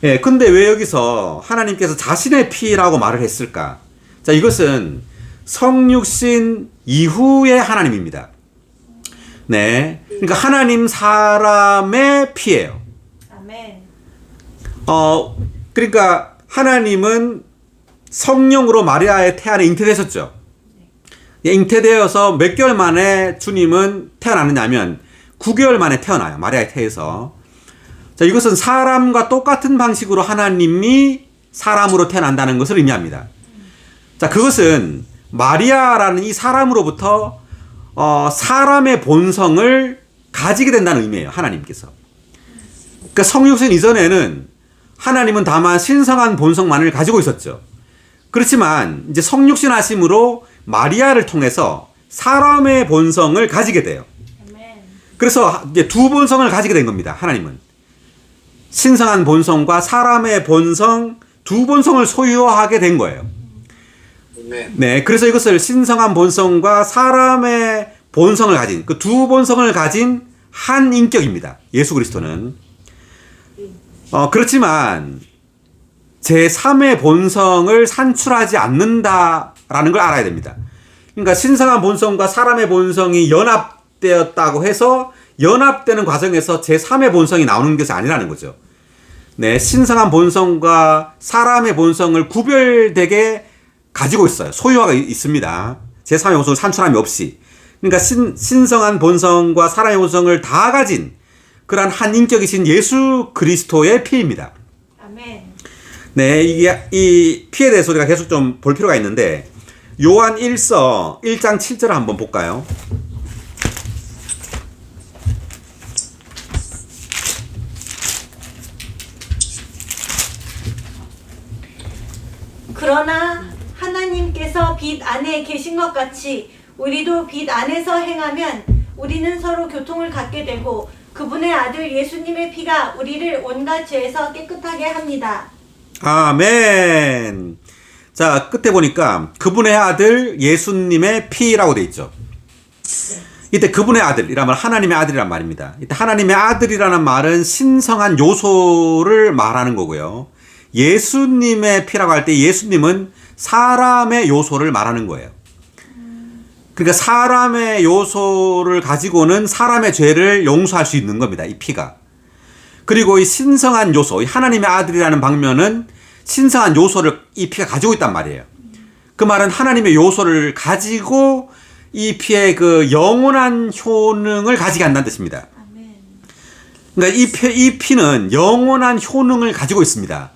예, 근데 왜 여기서 하나님께서 자신의 피라고 말을 했을까? 자, 이것은 성육신 이후의 하나님입니다. 네. 그러니까 하나님 사람의 피예요. 아멘. 그러니까 하나님은 성령으로 마리아의 태안에 잉태되셨죠. 예, 잉태되어서 몇 개월 만에 주님은 태어나느냐면 9개월 만에 태어나요. 마리아의 태에서. 자, 이것은 사람과 똑같은 방식으로 하나님이 사람으로 태어난다는 것을 의미합니다. 자, 그것은 마리아라는 이 사람으로부터 사람의 본성을 가지게 된다는 의미예요. 하나님께서. 그러니까 성육신 이전에는 하나님은 다만 신성한 본성만을 가지고 있었죠. 그렇지만 이제 성육신 하심으로 마리아를 통해서 사람의 본성을 가지게 돼요. 그래서 이제 두 본성을 가지게 된 겁니다. 하나님은 신성한 본성과 사람의 본성 두 본성을 소유하게 된 거예요. 네, 그래서 이것을 신성한 본성과 사람의 본성을 가진 그 두 본성을 가진 한 인격입니다. 예수 그리스도는. 그렇지만 제3의 본성을 산출하지 않는다라는 걸 알아야 됩니다. 그러니까 신성한 본성과 사람의 본성이 연합되었다고 해서 연합되는 과정에서 제3의 본성이 나오는 것이 아니라는 거죠. 네, 신성한 본성과 사람의 본성을 구별되게 가지고 있어요. 소유하고 있습니다. 제3의 본성을 산출함이 없이. 그러니까 신성한 본성과 사람의 본성을 다 가진 그러한 한 인격이신 예수 그리스도의 피입니다. 아멘. 네, 이 피에 대해서 우리가 계속 좀 볼 필요가 있는데 요한 1서 1장 7절을 한번 볼까요? 그러나 하나님께서 빛 안에 계신 것 같이 우리도 빛 안에서 행하면 우리는 서로 교통을 갖게 되고 그분의 아들 예수님의 피가 우리를 온갖 죄에서 깨끗하게 합니다. 아멘. 자, 끝에 보니까 그분의 아들 예수님의 피라고 돼 있죠. 이때 그분의 아들이라면 하나님의 아들이란 말입니다. 이때 하나님의 아들이라는 말은 신성한 요소를 말하는 거고요. 예수님의 피라고 할 때 예수님은 사람의 요소를 말하는 거예요. 그러니까 사람의 요소를 가지고는 사람의 죄를 용서할 수 있는 겁니다. 이 피가. 그리고 이 신성한 요소, 이 하나님의 아들이라는 방면은 신성한 요소를 이 피가 가지고 있단 말이에요. 그 말은 하나님의 요소를 가지고 이 피의 그 영원한 효능을 가지게 한다는 뜻입니다. 그러니까 이 피는 영원한 효능을 가지고 있습니다.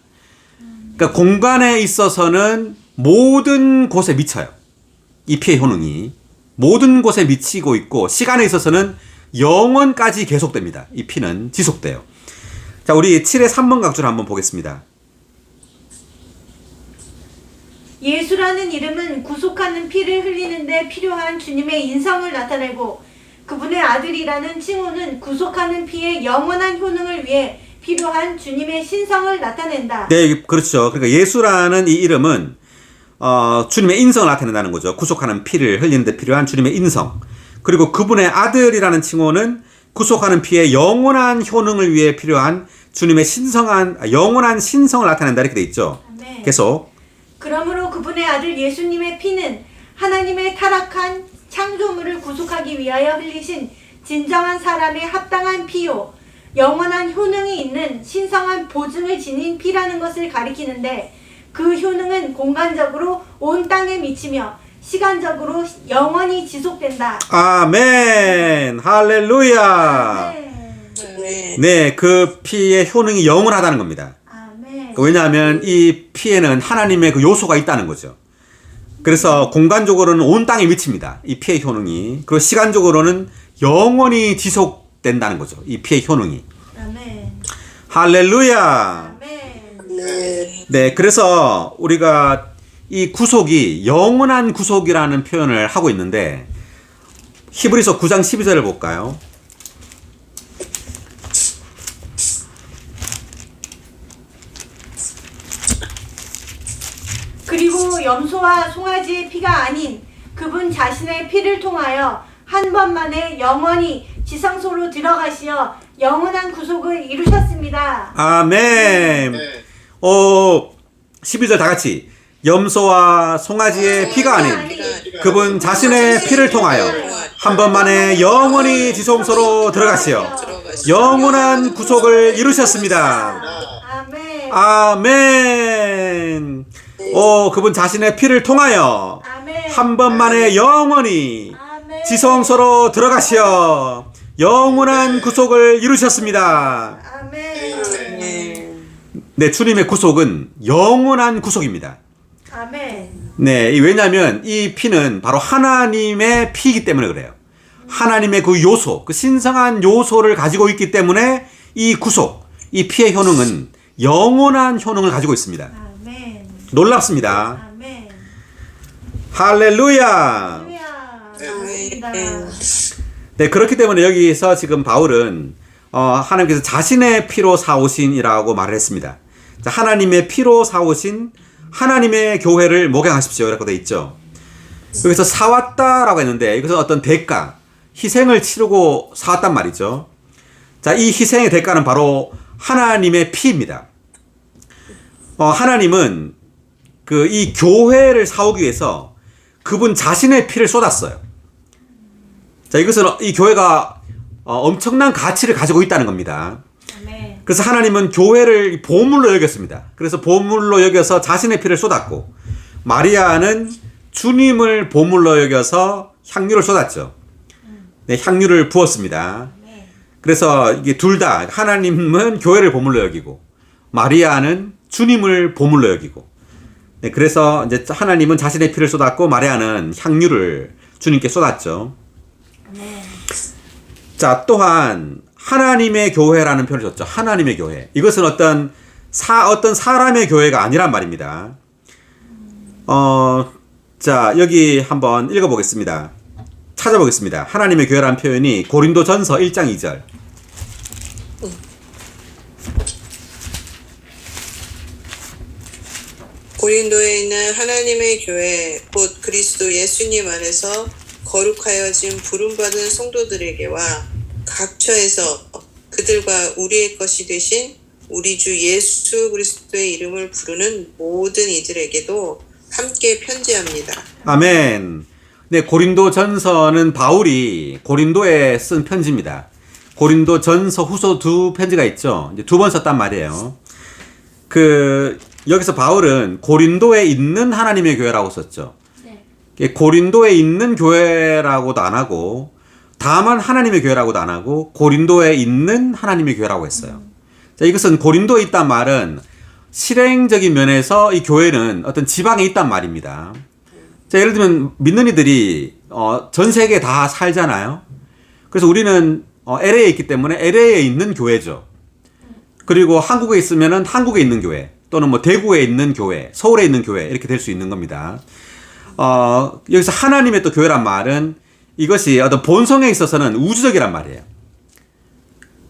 그러니까 공간에 있어서는 모든 곳에 미쳐요. 이 피의 효능이 모든 곳에 미치고 있고 시간에 있어서는 영원까지 계속됩니다. 이 피는 지속돼요. 자, 우리 7의 3번 각주를 한번 보겠습니다. 예수라는 이름은 구속하는 피를 흘리는데 필요한 주님의 인성을 나타내고 그분의 아들이라는 칭호는 구속하는 피의 영원한 효능을 위해 필요한 주님의 신성을 나타낸다. 네, 그렇죠. 그러니까 예수라는 이 이름은 주님의 인성을 나타낸다는 거죠. 구속하는 피를 흘리는 데 필요한 주님의 인성. 그리고 그분의 아들이라는 칭호는 구속하는 피의 영원한 효능을 위해 필요한 주님의 영원한 신성을 나타낸다 이렇게 돼 있죠. 아멘. 계속. 그러므로 그분의 아들 예수님의 피는 하나님의 타락한 창조물을 구속하기 위하여 흘리신 진정한 사람의 합당한 피요 영원한 효능이 있는 신성한 보증을 지닌 피라는 것을 가리키는데 그 효능은 공간적으로 온 땅에 미치며 시간적으로 영원히 지속된다. 아멘. 할렐루야. 아멘. 네, 그 피의 효능이 영원하다는 겁니다. 아멘. 왜냐하면 이 피에는 하나님의 그 요소가 있다는 거죠. 그래서 공간적으로는 온 땅에 미칩니다. 이 피의 효능이. 그리고 시간적으로는 영원히 지속된다는 거죠. 이 피의 효능이. 아멘. 할렐루야. 아멘. 네, 그래서 우리가 이 구속이 영원한 구속이라는 표현을 하고 있는데 히브리서 9장 12절을 볼까요? 그리고 염소와 송아지의 피가 아닌 그분 자신의 피를 통하여 한 번만에 영원히 지성소로 들어가시어 영원한 구속을 이루셨습니다. 아멘. 네. 12절 다 같이 염소와 송아지의 피가 아닌 그분 자신의 피를 통하여 한 번만에 영원히 지성소로 들어가시어 영원한 구속을 이루셨습니다. 아멘. 아멘. 그분 자신의 피를 통하여 아멘. 한 번만에 영원히 아멘. 지성소로 들어가시어 영원한 구속을 이루셨습니다. 아멘. 네, 주님의 구속은 영원한 구속입니다. 아멘. 네, 왜냐하면 이 피는 바로 하나님의 피이기 때문에 그래요. 하나님의 그 요소, 그 신성한 요소를 가지고 있기 때문에 이 구속, 이 피의 효능은 영원한 효능을 가지고 있습니다. 아멘. 놀랍습니다. 아멘. 할렐루야. 할렐루야. 네, 그렇기 때문에 여기서 지금 바울은 하나님께서 자신의 피로 사오신이라고 말을 했습니다. 자, 하나님의 피로 사오신 하나님의 교회를 목양하십시오. 이라고 되어 있죠. 여기서 사왔다라고 했는데 이것은 어떤 대가, 희생을 치르고 사왔단 말이죠. 자, 이 희생의 대가는 바로 하나님의 피입니다. 하나님은 이 교회를 사오기 위해서 그분 자신의 피를 쏟았어요. 자, 이것은 이 교회가 엄청난 가치를 가지고 있다는 겁니다. 아멘. 그래서 하나님은 교회를 보물로 여겼습니다. 그래서 보물로 여겨서 자신의 피를 쏟았고 마리아는 주님을 보물로 여겨서 향유를 쏟았죠. 네, 향유를 부었습니다. 그래서 이게 둘 다 하나님은 교회를 보물로 여기고 마리아는 주님을 보물로 여기고 네, 그래서 이제 하나님은 자신의 피를 쏟았고 마리아는 향유를 주님께 쏟았죠. 자, 또한 하나님의 교회라는 표현을 썼죠. 하나님의 교회. 이것은 어떤 사람의 교회가 아니란 말입니다. 자, 여기 한번 읽어보겠습니다. 찾아보겠습니다. 하나님의 교회라는 표현이 고린도전서 1장 2절. 고린도에 있는 하나님의 교회 곧 그리스도 예수님 안에서 거룩하여진 부름받은 성도들에게와 각처에서 그들과 우리의 것이 되신 우리 주 예수 그리스도의 이름을 부르는 모든 이들에게도 함께 편지합니다. 아멘. 네, 고린도전서는 바울이 고린도에 쓴 편지입니다. 고린도전서 후서 두 편지가 있죠. 이제 두 번 썼단 말이에요. 여기서 바울은 고린도에 있는 하나님의 교회라고 썼죠. 네. 고린도에 있는 교회라고도 안 하고 다만 하나님의 교회라고도 안 하고 고린도에 있는 하나님의 교회라고 했어요. 자, 이것은 고린도에 있단 말은 실행적인 면에서 이 교회는 어떤 지방에 있단 말입니다. 자, 예를 들면 믿는 이들이 전 세계에 다 살잖아요. 그래서 우리는 LA에 있기 때문에 LA에 있는 교회죠. 그리고 한국에 있으면은 한국에 있는 교회, 또는 뭐 대구에 있는 교회, 서울에 있는 교회, 이렇게 될 수 있는 겁니다. 여기서 하나님의 또 교회란 말은 이것이 어떤 본성에 있어서는 우주적이란 말이에요.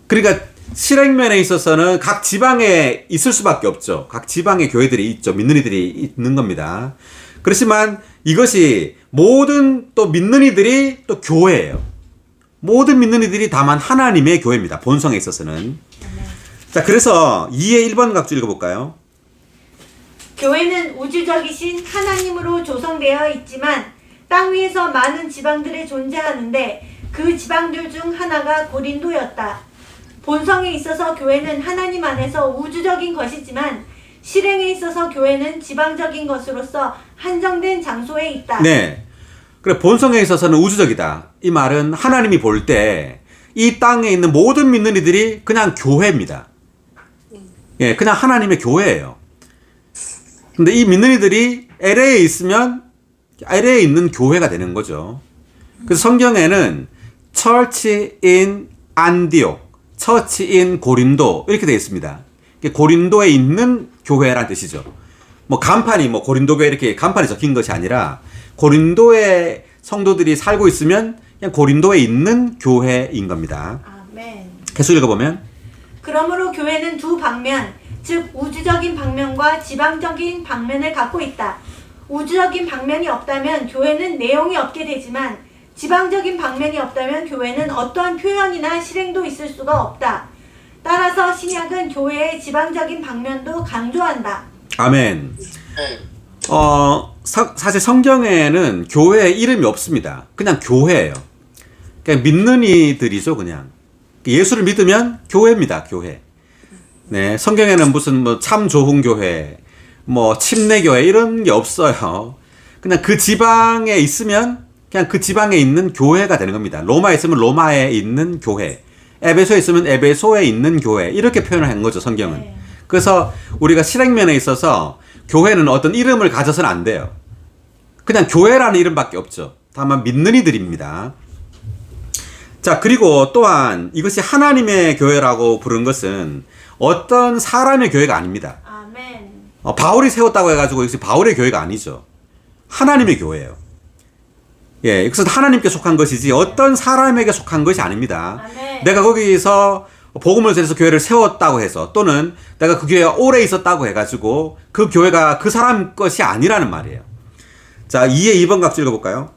그러니까 실행면에 있어서는 각 지방에 있을 수밖에 없죠. 각 지방의 교회들이 있죠. 믿는 이들이 있는 겁니다. 그렇지만 이것이 모든 또 믿는 이들이 또 교회예요. 모든 믿는 이들이 다만 하나님의 교회입니다. 본성에 있어서는. 자, 그래서 2의 1번 각주 읽어볼까요? 교회는 우주적이신 하나님으로 조성되어 있지만 땅 위에서 많은 지방들이 존재하는데 그 지방들 중 하나가 고린도였다. 본성에 있어서 교회는 하나님 안에서 우주적인 것이지만 실행에 있어서 교회는 지방적인 것으로서 한정된 장소에 있다. 네. 그래, 본성에 있어서는 우주적이다. 이 말은 하나님이 볼 때 이 땅에 있는 모든 믿는 이들이 그냥 교회입니다. 예, 그냥 하나님의 교회예요. 근데 이 믿는 이들이 LA에 있으면 LA에 있는 교회가 되는 거죠. 그래서 성경에는 Church in Antioch, Church in 고린도 이렇게 되어 있습니다. 고린도에 있는 교회란 뜻이죠. 뭐 간판이 뭐 고린도교회 이렇게 간판이 적힌 것이 아니라 고린도에 성도들이 살고 있으면 그냥 고린도에 있는 교회인 겁니다. 아멘. 계속 읽어보면 그러므로 교회는 두 방면, 즉 우주적인 방면과 지방적인 방면을 갖고 있다. 우주적인 방면이 없다면 교회는 내용이 없게 되지만 지방적인 방면이 없다면 교회는 어떠한 표현이나 실행도 있을 수가 없다. 따라서 신약은 교회의 지방적인 방면도 강조한다. 아멘. 네. 사실 성경에는 교회에 이름이 없습니다. 그냥 교회예요. 그냥 믿는 이들이죠, 그냥. 예수를 믿으면 교회입니다, 교회. 네, 성경에는 무슨 뭐 참 좋은 교회, 뭐 침례교회 이런 게 없어요. 그냥 그 지방에 있으면 그냥 그 지방에 있는 교회가 되는 겁니다. 로마에 있으면 로마에 있는 교회, 에베소에 있으면 에베소에 있는 교회 이렇게 표현을 한 거죠, 성경은. 네. 그래서 우리가 실행면에 있어서 교회는 어떤 이름을 가져서는 안 돼요. 그냥 교회라는 이름밖에 없죠. 다만 믿는 이들입니다. 자, 그리고 또한 이것이 하나님의 교회라고 부른 것은 어떤 사람의 교회가 아닙니다. 아멘. 바울이 세웠다고 해가지고 이것이 바울의 교회가 아니죠. 하나님의 교회예요. 예, 이것은 하나님께 속한 것이지 어떤 사람에게 속한 것이 아닙니다. 아멘. 내가 거기서 복음을 전해서 교회를 세웠다고 해서 또는 내가 그 교회에 오래 있었다고 해가지고 그 교회가 그 사람 것이 아니라는 말이에요. 자, 2의 2번 각주 읽어볼까요?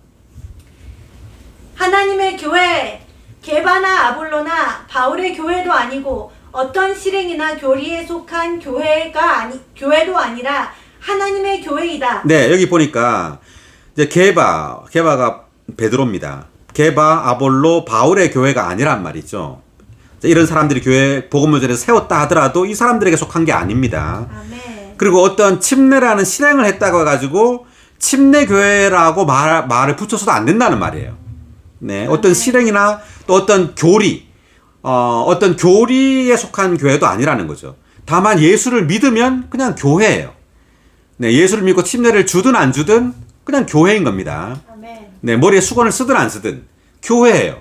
하나님의 교회, 게바나 아볼로나 바울의 교회도 아니고 어떤 실행이나 교리에 속한 교회도 아니라 하나님의 교회이다. 네, 여기 보니까 이제 게바가 베드로입니다. 게바, 아볼로, 바울의 교회가 아니란 말이죠. 이런 사람들이 교회 복음을 전해서 세웠다 하더라도 이 사람들에게 속한 게 아닙니다. 아멘. 그리고 어떤 침례라는 실행을 했다고 해가지고 침례교회라고 말을 붙여서도 안 된다는 말이에요. 네, 어떤 실행이나 또 어떤 교리, 어떤 교리에 속한 교회도 아니라는 거죠. 다만 예수를 믿으면 그냥 교회예요. 네, 예수를 믿고 침례를 주든 안 주든 그냥 교회인 겁니다. 아멘. 네, 머리에 수건을 쓰든 안 쓰든 교회예요.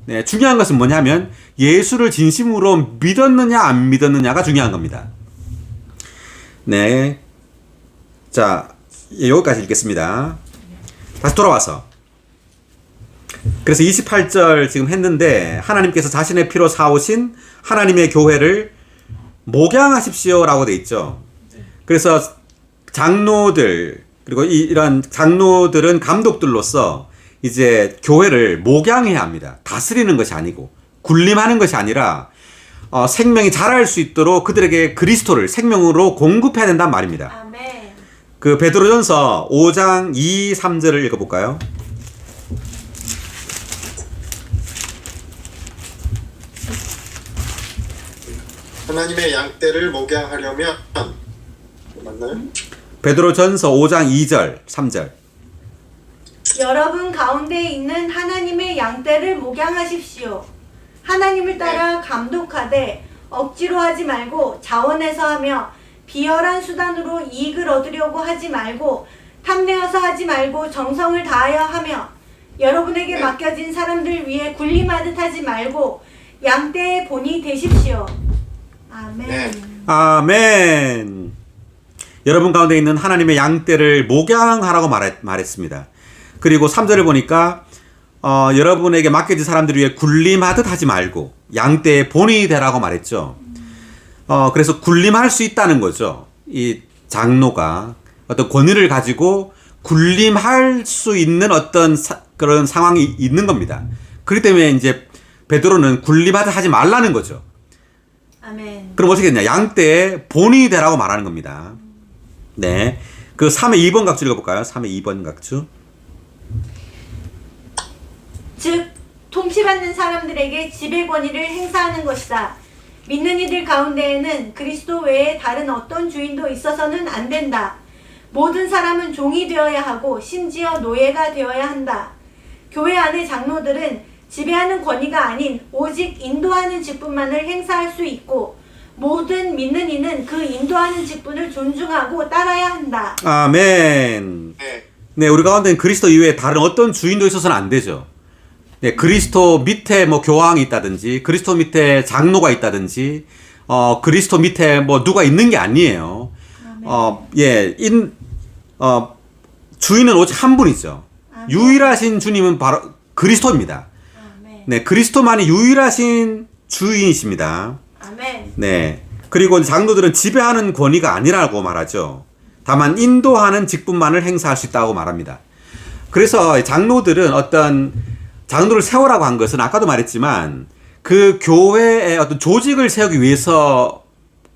네, 중요한 것은 뭐냐면 예수를 진심으로 믿었느냐 안 믿었느냐가 중요한 겁니다. 네, 자, 여기까지 읽겠습니다. 다시 돌아와서 그래서 28절 지금 했는데 하나님께서 자신의 피로 사오신 하나님의 교회를 목양하십시오라고 돼 있죠. 그래서 장로들 그리고 이런 장로들은 감독들로서 이제 교회를 목양해야 합니다. 다스리는 것이 아니고 군림하는 것이 아니라 생명이 자랄 수 있도록 그들에게 그리스도를 생명으로 공급해야 된단 말입니다. 아멘. 그 베드로전서 5장 2, 3절을 읽어볼까요? 하나님의 양떼를 목양하려면 맞나요? 베드로전서 5장 2절, 3절. 여러분 가운데 있는 하나님의 양떼를 목양하십시오. 하나님을 따라 감독하되 억지로 하지 말고 자원해서 하며 비열한 수단으로 이익을 얻으려고 하지 말고 탐내어서 하지 말고 정성을 다하여 하며 여러분에게 네. 맡겨진 사람들 위해 군림하듯 하지 말고 양떼의 본이 되십시오. 아멘. 네. 아멘. 여러분 가운데 있는 하나님의 양떼를 목양하라고 말했습니다. 그리고 3절을 보니까 여러분에게 맡겨진 사람들 위해 군림하듯 하지 말고 양떼의 본이 되라고 말했죠. 그래서 군림할 수 있다는 거죠. 이 장로가 어떤 권위를 가지고 군림할 수 있는 어떤 그런 상황이 있는 겁니다. 그렇기 때문에 이제 베드로는 군림하듯 하지 말라는 거죠. 아멘. 그럼 어떻게 했냐? 양떼의 본이 되라고 말하는 겁니다. 네. 그 3의 2번 각주 읽어볼까요? 3의 2번 각주. 즉 통치받는 사람들에게 지배 권위를 행사하는 것이다. 믿는 이들 가운데에는 그리스도 외에 다른 어떤 주인도 있어서는 안 된다. 모든 사람은 종이 되어야 하고 심지어 노예가 되어야 한다. 교회 안의 장로들은 지배하는 권위가 아닌 오직 인도하는 직분만을 행사할 수 있고 모든 믿는 이는 그 인도하는 직분을 존중하고 따라야 한다. 아멘. 네. 네, 우리 가운데는 그리스도 이외에 다른 어떤 주인도 있어서는 안 되죠. 네, 그리스도 밑에 뭐 교황이 있다든지, 그리스도 밑에 장로가 있다든지, 그리스도 밑에 뭐 누가 있는 게 아니에요. 예, 주인은 오직 한 분이죠. 아멘. 유일하신 주님은 바로 그리스도입니다. 아멘. 네, 그리스도만이 유일하신 주인이십니다. 아멘. 네. 그리고 장로들은 지배하는 권위가 아니라고 말하죠. 다만 인도하는 직분만을 행사할 수 있다고 말합니다. 그래서 장로들은 장로를 세우라고 한 것은 아까도 말했지만 그 교회의 어떤 조직을 세우기 위해서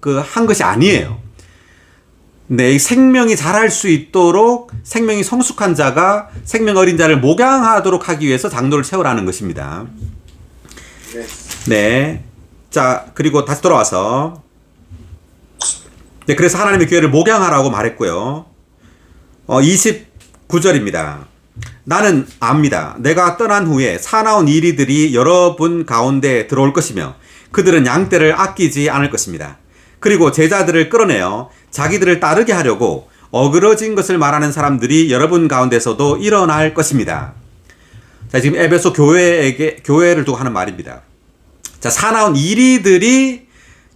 한 것이 아니에요. 네, 생명이 자랄 수 있도록 생명이 성숙한 자가 생명 어린 자를 목양하도록 하기 위해서 장로를 세우라는 것입니다. 네. 네. 자, 그리고 다시 돌아와서. 네, 그래서 하나님의 교회를 목양하라고 말했고요. 29절입니다. 나는 압니다. 내가 떠난 후에 사나운 이리들이 여러분 가운데 들어올 것이며 그들은 양떼를 아끼지 않을 것입니다. 그리고 제자들을 끌어내어 자기들을 따르게 하려고 어그러진 것을 말하는 사람들이 여러분 가운데서도 일어날 것입니다. 자, 지금 에베소 교회를 두고 하는 말입니다. 자, 사나운 이리들이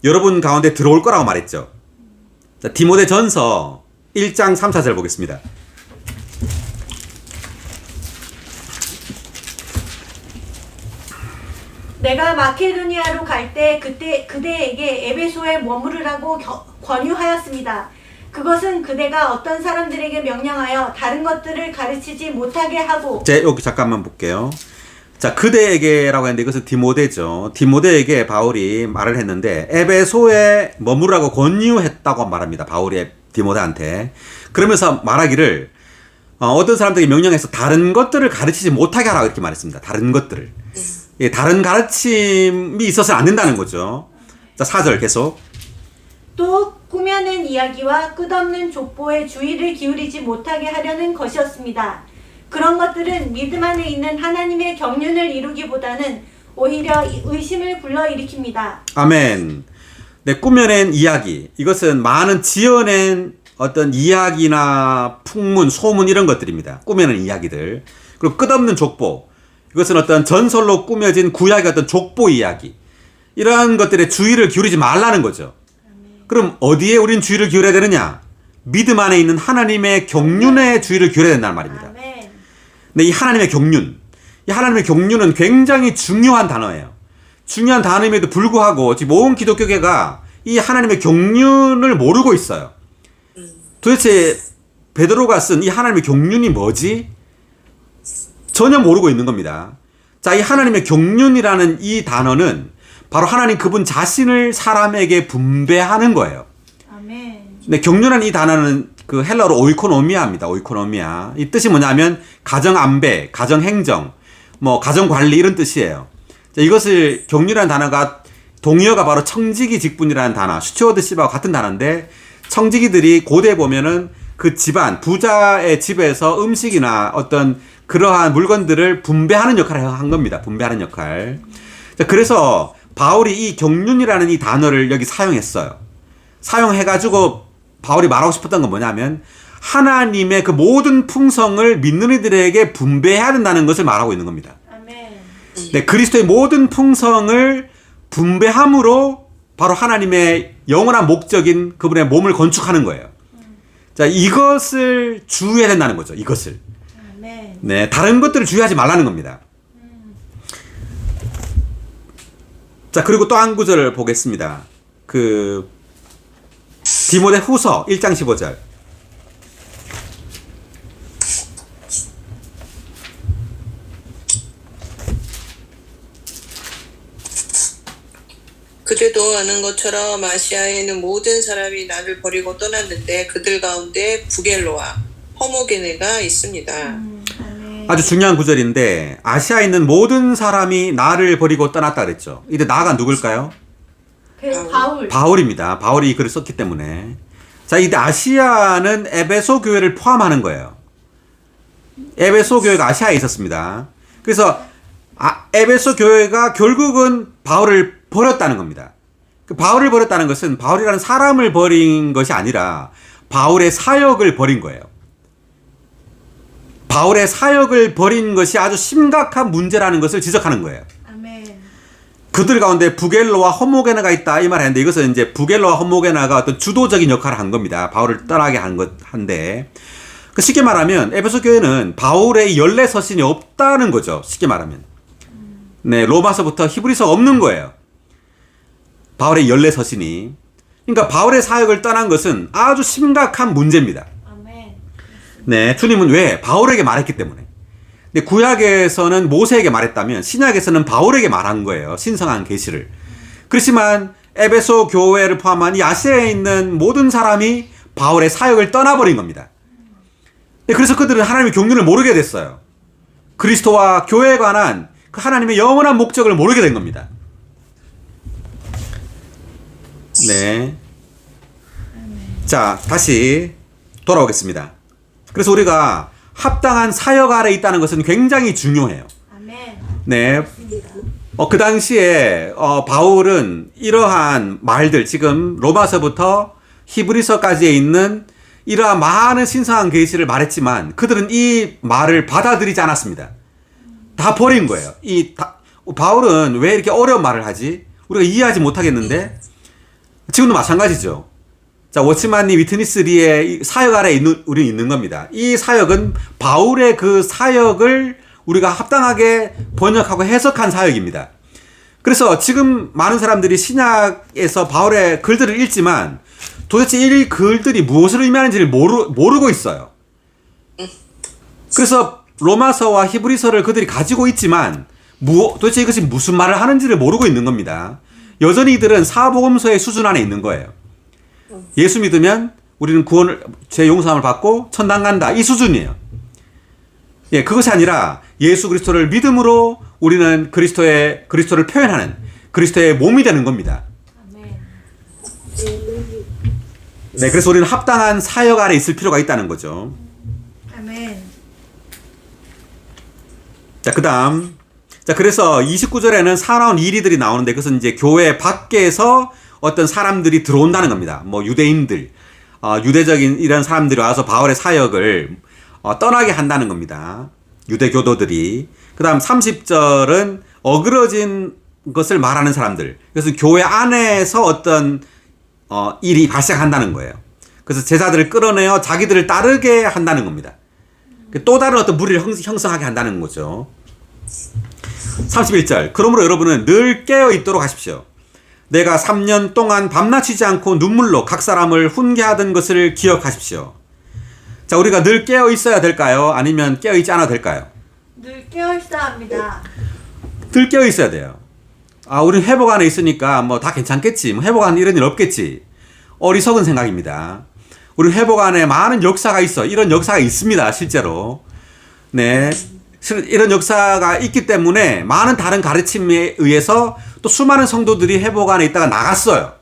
여러분 가운데 들어올 거라고 말했죠. 자, 디모데전서 1장 3, 4절 보겠습니다. 내가 마케도니아로 갈 때 그대에게 에베소에 머무르라고 권유하였습니다. 그것은 그대가 어떤 사람들에게 명령하여 다른 것들을 가르치지 못하게 하고. 여기 잠깐만 볼게요. 자, 그대에게라고 했는데 이것은 디모데죠. 디모데에게 바울이 말을 했는데 에베소에 머무르라고 권유했다고 말합니다. 바울이 디모데한테. 그러면서 말하기를 어떤 사람들에게 명령해서 다른 것들을 가르치지 못하게 하라고 이렇게 말했습니다. 다른 것들을. 예, 다른 가르침이 있어서는 안 된다는 거죠. 자, 4절 계속. 또 꾸며낸 이야기와 끝없는 족보에 주의를 기울이지 못하게 하려는 것이었습니다. 그런 것들은 믿음 안에 있는 하나님의 경륜을 이루기보다는 오히려 의심을 불러일으킵니다. 아멘. 네, 꾸며낸 이야기. 이것은 많은 지어낸 어떤 이야기나 풍문, 소문 이런 것들입니다. 꾸며낸 이야기들. 그리고 끝없는 족보. 이것은 어떤 전설로 꾸며진 구약의 어떤 족보 이야기. 이러한 것들에 주의를 기울이지 말라는 거죠. 그럼 어디에 우린 주의를 기울여야 되느냐? 믿음 안에 있는 하나님의 경륜에 주의를 기울여야 된다는 말입니다. 아멘. 네, 이 하나님의 경륜. 이 하나님의 경륜은 굉장히 중요한 단어예요. 중요한 단어임에도 불구하고 지금 온 기독교계가 이 하나님의 경륜을 모르고 있어요. 도대체 베드로가 쓴 이 하나님의 경륜이 뭐지? 전혀 모르고 있는 겁니다. 자, 이 하나님의 경륜이라는 이 단어는 바로 하나님 그분 자신을 사람에게 분배하는 거예요. 아멘. 네, 경륜한 이 단어는 그 헬라어로 오이코노미아입니다. 오이코노미아. 이 뜻이 뭐냐면 가정 안배, 가정 행정, 뭐 가정 관리 이런 뜻이에요. 자, 이것을 경륜한 단어가 동의어가 바로 청지기 직분이라는 단어, 스튜어드십하고 같은 단어인데 청지기들이 고대에 보면은 그 집안, 부자의 집에서 음식이나 어떤 그러한 물건들을 분배하는 역할을 한 겁니다. 분배하는 역할. 자, 그래서 바울이 이 경륜이라는 이 단어를 여기 사용했어요. 사용해가지고 바울이 말하고 싶었던 건 뭐냐면 하나님의 그 모든 풍성을 믿는 이들에게 분배해야 된다는 것을 말하고 있는 겁니다. 아멘. 네, 그리스도의 모든 풍성을 분배함으로 바로 하나님의 영원한 목적인 그분의 몸을 건축하는 거예요. 자, 이것을 주의해야 된다는 거죠. 이것을. 아멘. 네, 다른 것들을 주의하지 말라는 겁니다. 자, 그리고 또 한 구절을 보겠습니다. 그 디모데 후서 1장 15절. 그대도 아는 것처럼 아시아에 있는 모든 사람이 나를 버리고 떠났는데 그들 가운데 부겔로와 허모게네가 있습니다. 아멘. 아주 중요한 구절인데 아시아에 있는 모든 사람이 나를 버리고 떠났다 그랬죠. 이때 나가 누굴까요? 바울. 바울입니다. 바울이 이 글을 썼기 때문에. 자, 이때 아시아는 에베소 교회를 포함하는 거예요. 에베소 교회가 아시아에 있었습니다. 그래서 에베소 교회가 결국은 바울을 버렸다는 겁니다. 그 바울을 버렸다는 것은 바울이라는 사람을 버린 것이 아니라 바울의 사역을 버린 거예요. 바울의 사역을 버린 것이 아주 심각한 문제라는 것을 지적하는 거예요. 아멘. 그들 가운데 부겔로와 허모게나가 있다 이 말 했는데 이것은 이제 부겔로와 허모게나가 어떤 주도적인 역할을 한 겁니다. 바울을 떠나게 한데 그 쉽게 말하면 에베소 교회는 바울의 연례 서신이 없다는 거죠. 쉽게 말하면. 네, 로마서부터 히브리서가 없는 거예요. 바울의 연례 서신이. 그러니까 바울의 사역을 떠난 것은 아주 심각한 문제입니다. 아멘. 네, 주님은 왜? 바울에게 말했기 때문에. 근데 구약에서는 모세에게 말했다면 신약에서는 바울에게 말한 거예요. 신성한 계시를. 그렇지만 에베소 교회를 포함한 이 아시아에 있는 모든 사람이 바울의 사역을 떠나버린 겁니다. 네, 그래서 그들은 하나님의 경륜을 모르게 됐어요. 그리스도와 교회에 관한 그 하나님의 영원한 목적을 모르게 된 겁니다. 네. 자, 다시 돌아오겠습니다. 그래서 우리가 합당한 사역 아래 있다는 것은 굉장히 중요해요. 아멘. 네. 그 당시에 바울은 이러한 말들 지금 로마서부터 히브리서까지에 있는 이러한 많은 신성한 계시를 말했지만 그들은 이 말을 받아들이지 않았습니다. 다 버린 거예요. 바울은 왜 이렇게 어려운 말을 하지? 우리가 이해하지 못하겠는데 지금도 마찬가지죠. 자, 워치만니 위트니스 리의 사역 아래 우리는 있는 겁니다. 이 사역은 바울의 그 사역을 우리가 합당하게 번역하고 해석한 사역입니다. 그래서 지금 많은 사람들이 신약에서 바울의 글들을 읽지만 도대체 이 글들이 무엇을 의미하는지를 모르고 있어요. 그래서 로마서와 히브리서를 그들이 가지고 있지만 도대체 이것이 무슨 말을 하는지를 모르고 있는 겁니다. 여전히 이들은 사복음서의 수준 안에 있는 거예요. 예수 믿으면 우리는 죄 용서함을 받고 천당 간다. 이 수준이에요. 예, 그것이 아니라 예수 그리스도를 믿음으로 우리는 그리스도를 표현하는 그리스도의 몸이 되는 겁니다. 아멘. 네, 그래서 우리는 합당한 사역 아래 있을 필요가 있다는 거죠. 아멘. 자, 그다음. 자, 그래서 29절에는 사나운 이리들이 나오는데 그것은 이제 교회 밖에서 어떤 사람들이 들어온다는 겁니다. 뭐 유대인들, 유대적인 이런 사람들이 와서 바울의 사역을 떠나게 한다는 겁니다. 유대 교도들이. 그다음 30절은 어그러진 것을 말하는 사람들. 그래서 교회 안에서 어떤 일이 발생한다는 거예요. 그래서 제자들을 끌어내어 자기들을 따르게 한다는 겁니다. 또 다른 어떤 무리를 형성하게 한다는 거죠. 31절. 그러므로 여러분은 늘 깨어 있도록 하십시오. 내가 3년 동안 밤낮 쉬지 않고 눈물로 각 사람을 훈계하던 것을 기억하십시오. 자, 우리가 늘 깨어 있어야 될까요? 아니면 깨어 있지 않아도 될까요? 늘 깨어 있어야 합니다. 늘 깨어 있어야 돼요. 우리 회복 안에 있으니까 뭐 다 괜찮겠지. 뭐 회복 안에 이런 일 없겠지. 어리석은 생각입니다. 우리 회복 안에 많은 역사가 있어. 이런 역사가 있습니다. 실제로. 네. 이런 역사가 있기 때문에 많은 다른 가르침에 의해서 또 수많은 성도들이 회복 안에 있다가 나갔어요.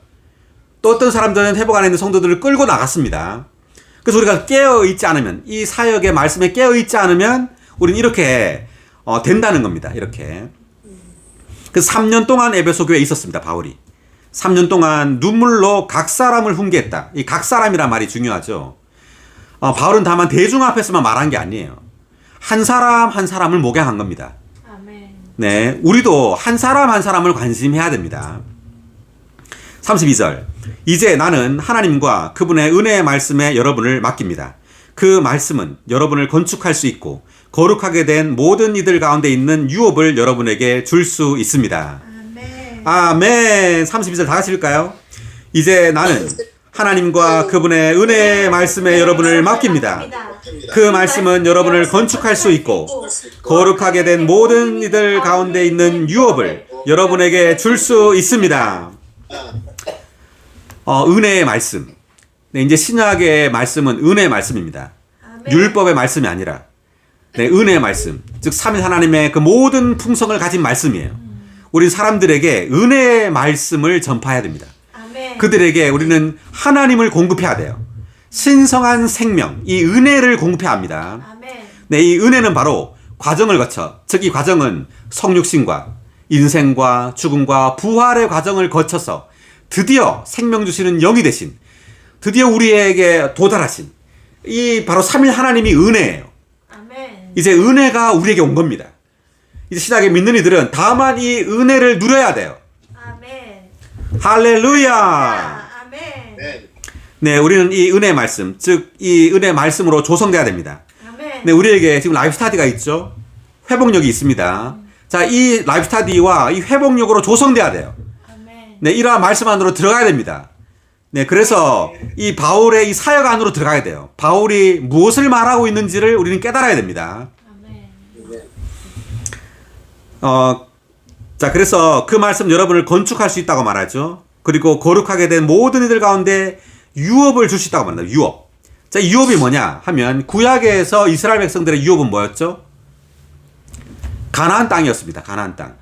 또 어떤 사람들은 회복 안에 있는 성도들을 끌고 나갔습니다. 그래서 우리가 깨어있지 않으면, 이 사역의 말씀에 깨어있지 않으면 우리는 이렇게 된다는 겁니다. 이렇게. 그래서 3년 동안 에베소 교회에 있었습니다. 바울이. 3년 동안 눈물로 각 사람을 훈계했다. 이 각 사람이란 말이 중요하죠. 바울은 다만 대중 앞에서만 말한 게 아니에요. 한 사람 한 사람을 목양한 겁니다. 아멘. 네, 우리도 한 사람 한 사람을 관심해야 됩니다. 32절. 이제 나는 하나님과 그분의 은혜의 말씀에 여러분을 맡깁니다. 그 말씀은 여러분을 건축할 수 있고 거룩하게 된 모든 이들 가운데 있는 유업을 여러분에게 줄 수 있습니다. 아멘. 아멘. 32절 다 같이 읽을까요? 이제 나는 하나님과 그분의 은혜의 말씀에 여러분을 맡깁니다. 그 말씀은 여러분을 건축할 수 있고 거룩하게 된 모든 이들 가운데 있는 유업을 여러분에게 줄 수 있습니다. 은혜의 말씀. 네, 이제 신약의 말씀은 은혜의 말씀입니다. 아멘. 율법의 말씀이 아니라 네, 은혜의 말씀. 즉 삼위 하나님의 그 모든 풍성을 가진 말씀이에요. 우리 사람들에게 은혜의 말씀을 전파해야 됩니다. 아멘. 그들에게 우리는 하나님을 공급해야 돼요. 신성한 생명, 이 은혜를 공급해야 합니다. 아멘. 네, 이 은혜는 바로 과정을 거쳐, 즉 이 과정은 성육신과 인생과 죽음과 부활의 과정을 거쳐서 드디어 생명 주시는 영이 되신, 드디어 우리에게 도달하신 이 바로 삼위 하나님이 은혜예요. 아멘. 이제 은혜가 우리에게 온 겁니다. 이제 신약에 믿는 이들은 다만 이 은혜를 누려야 돼요. 아멘. 할렐루야. 아멘. 네. 네, 우리는 이 은혜의 말씀, 즉 이 은혜의 말씀으로 조성돼야 됩니다. 아멘. 네, 우리에게 지금 라이프 스타디가 있죠. 회복력이 있습니다. 자, 이 라이프 스타디와 이 회복력으로 조성돼야 돼요. 아멘. 네, 이러한 말씀 안으로 들어가야 됩니다. 네, 그래서 이 바울의 이 사역 안으로 들어가야 돼요. 바울이 무엇을 말하고 있는지를 우리는 깨달아야 됩니다. 아멘. 자, 그래서 그 말씀 여러분을 건축할 수 있다고 말하죠. 그리고 거룩하게 된 모든 이들 가운데 유업을 줄 수 있다고 말합니다. 유업. 자, 유업이 뭐냐 하면 구약에서 이스라엘 백성들의 유업은 뭐였죠? 가나안 땅이었습니다. 가나안 땅.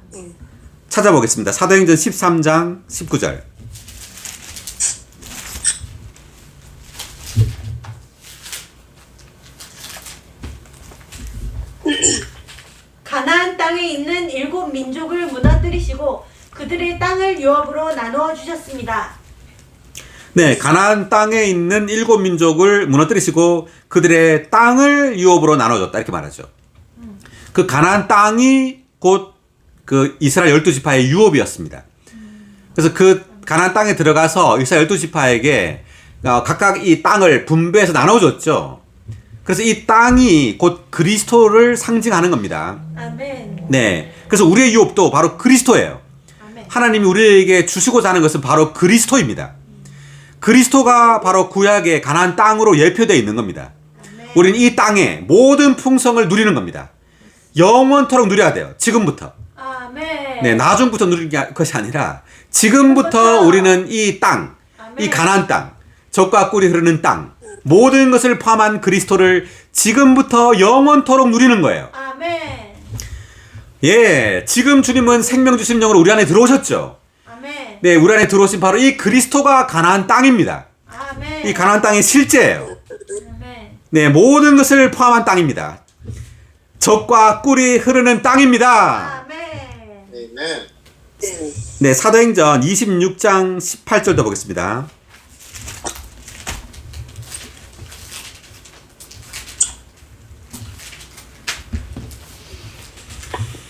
찾아보겠습니다. 사도행전 13장 19절. 가나안 땅에 있는 7 민족을 무너뜨리시고 그들의 땅을 유업으로 나누어 주셨습니다. 네, 가나안 땅에 있는 7 민족을 무너뜨리시고 그들의 땅을 유업으로 나눠줬다 이렇게 말하죠. 그 가나안 땅이 곧 그 이스라엘 12지파의 유업이었습니다. 그래서 그 가나안 땅에 들어가서 이스라엘 12지파에게 각각 이 땅을 분배해서 나눠줬죠. 그래서 이 땅이 곧 그리스도를 상징하는 겁니다. 아멘. 네, 그래서 우리의 유업도 바로 그리스도예요. 아멘. 하나님이 우리에게 주시고자 하는 것은 바로 그리스도입니다. 그리스도가 바로 구약의 가나안 땅으로 예표되어 있는 겁니다. 아멘. 우리는 이 땅의 모든 풍성을 누리는 겁니다. 영원토록 누려야 돼요. 지금부터. 아멘. 네, 나중부터 누리는 것이 아니라 지금부터 우리는 이 땅, 이 아멘. 가나안 땅, 젖과 꿀이 흐르는 땅, 모든 것을 포함한 그리스도를 지금부터 영원토록 누리는 거예요. 아멘. 예, 지금 주님은 생명 주시는 영으로 우리 안에 들어오셨죠. 아멘. 네, 우리 안에 들어오신 바로 이 그리스도가 가나안 땅입니다. 아멘. 이 가나안 땅의 실제예요. 아멘. 네, 모든 것을 포함한 땅입니다. 젖과 꿀이 흐르는 땅입니다. 아멘. 아멘. 네, 사도행전 26장 18절도 보겠습니다.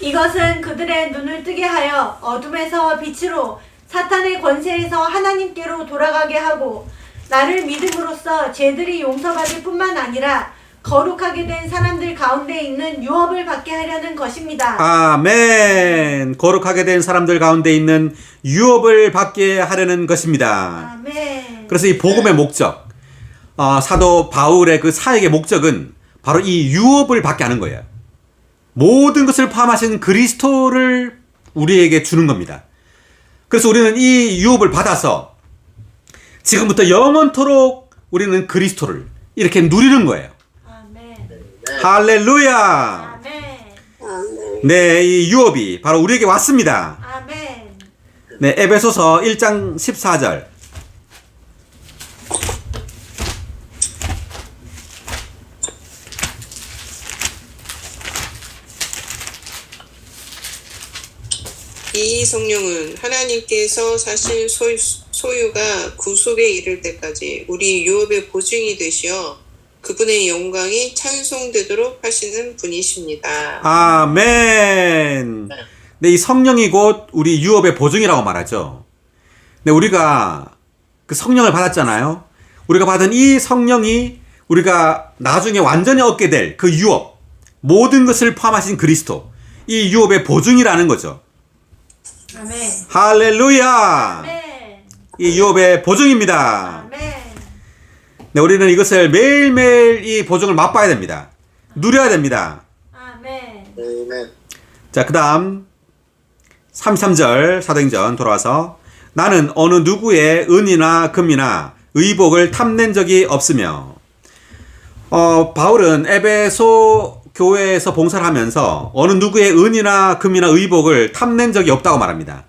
이것은 그들의 눈을 뜨게 하여 어둠에서 빛으로 사탄의 권세에서 하나님께로 돌아가게 하고 나를 믿음으로써 죄들이 용서받을 뿐만 아니라 거룩하게 된 사람들 가운데 있는 유업을 받게 하려는 것입니다. 아멘. 거룩하게 된 사람들 가운데 있는 유업을 받게 하려는 것입니다. 아멘. 그래서 이 복음의 목적, 사도 바울의 그 사역의 목적은 바로 이 유업을 받게 하는 거예요. 모든 것을 포함하신 그리스도를 우리에게 주는 겁니다. 그래서 우리는 이 유업을 받아서 지금부터 영원토록 우리는 그리스도를 이렇게 누리는 거예요. 아멘. 할렐루야. 아멘. 네, 이 유업이 바로 우리에게 왔습니다. 아멘. 네, 에베소서 1장 14절. 이 성령은 하나님께서 사신 소유가 구속에 이를 때까지 우리 유업의 보증이 되시어 그분의 영광이 찬송되도록 하시는 분이십니다. 아멘. 네, 이 성령이 곧 우리 유업의 보증이라고 말하죠. 네, 우리가 그 성령을 받았잖아요. 우리가 받은 이 성령이 우리가 나중에 완전히 얻게 될 그 유업, 모든 것을 포함하신 그리스도, 이 유업의 보증이라는 거죠. 아멘. 할렐루야. 아멘. 이 유업의 보증입니다. 아멘. 네, 우리는 이것을 매일매일 이 보증을 맛봐야 됩니다. 누려야 됩니다. 아멘. 아멘. 자, 그 다음 33절 사도행전 돌아와서 나는 어느 누구의 은이나 금이나 의복을 탐낸 적이 없으며 바울은 에베소 교회에서 봉사를 하면서 어느 누구의 은이나 금이나 의복을 탐낸 적이 없다고 말합니다.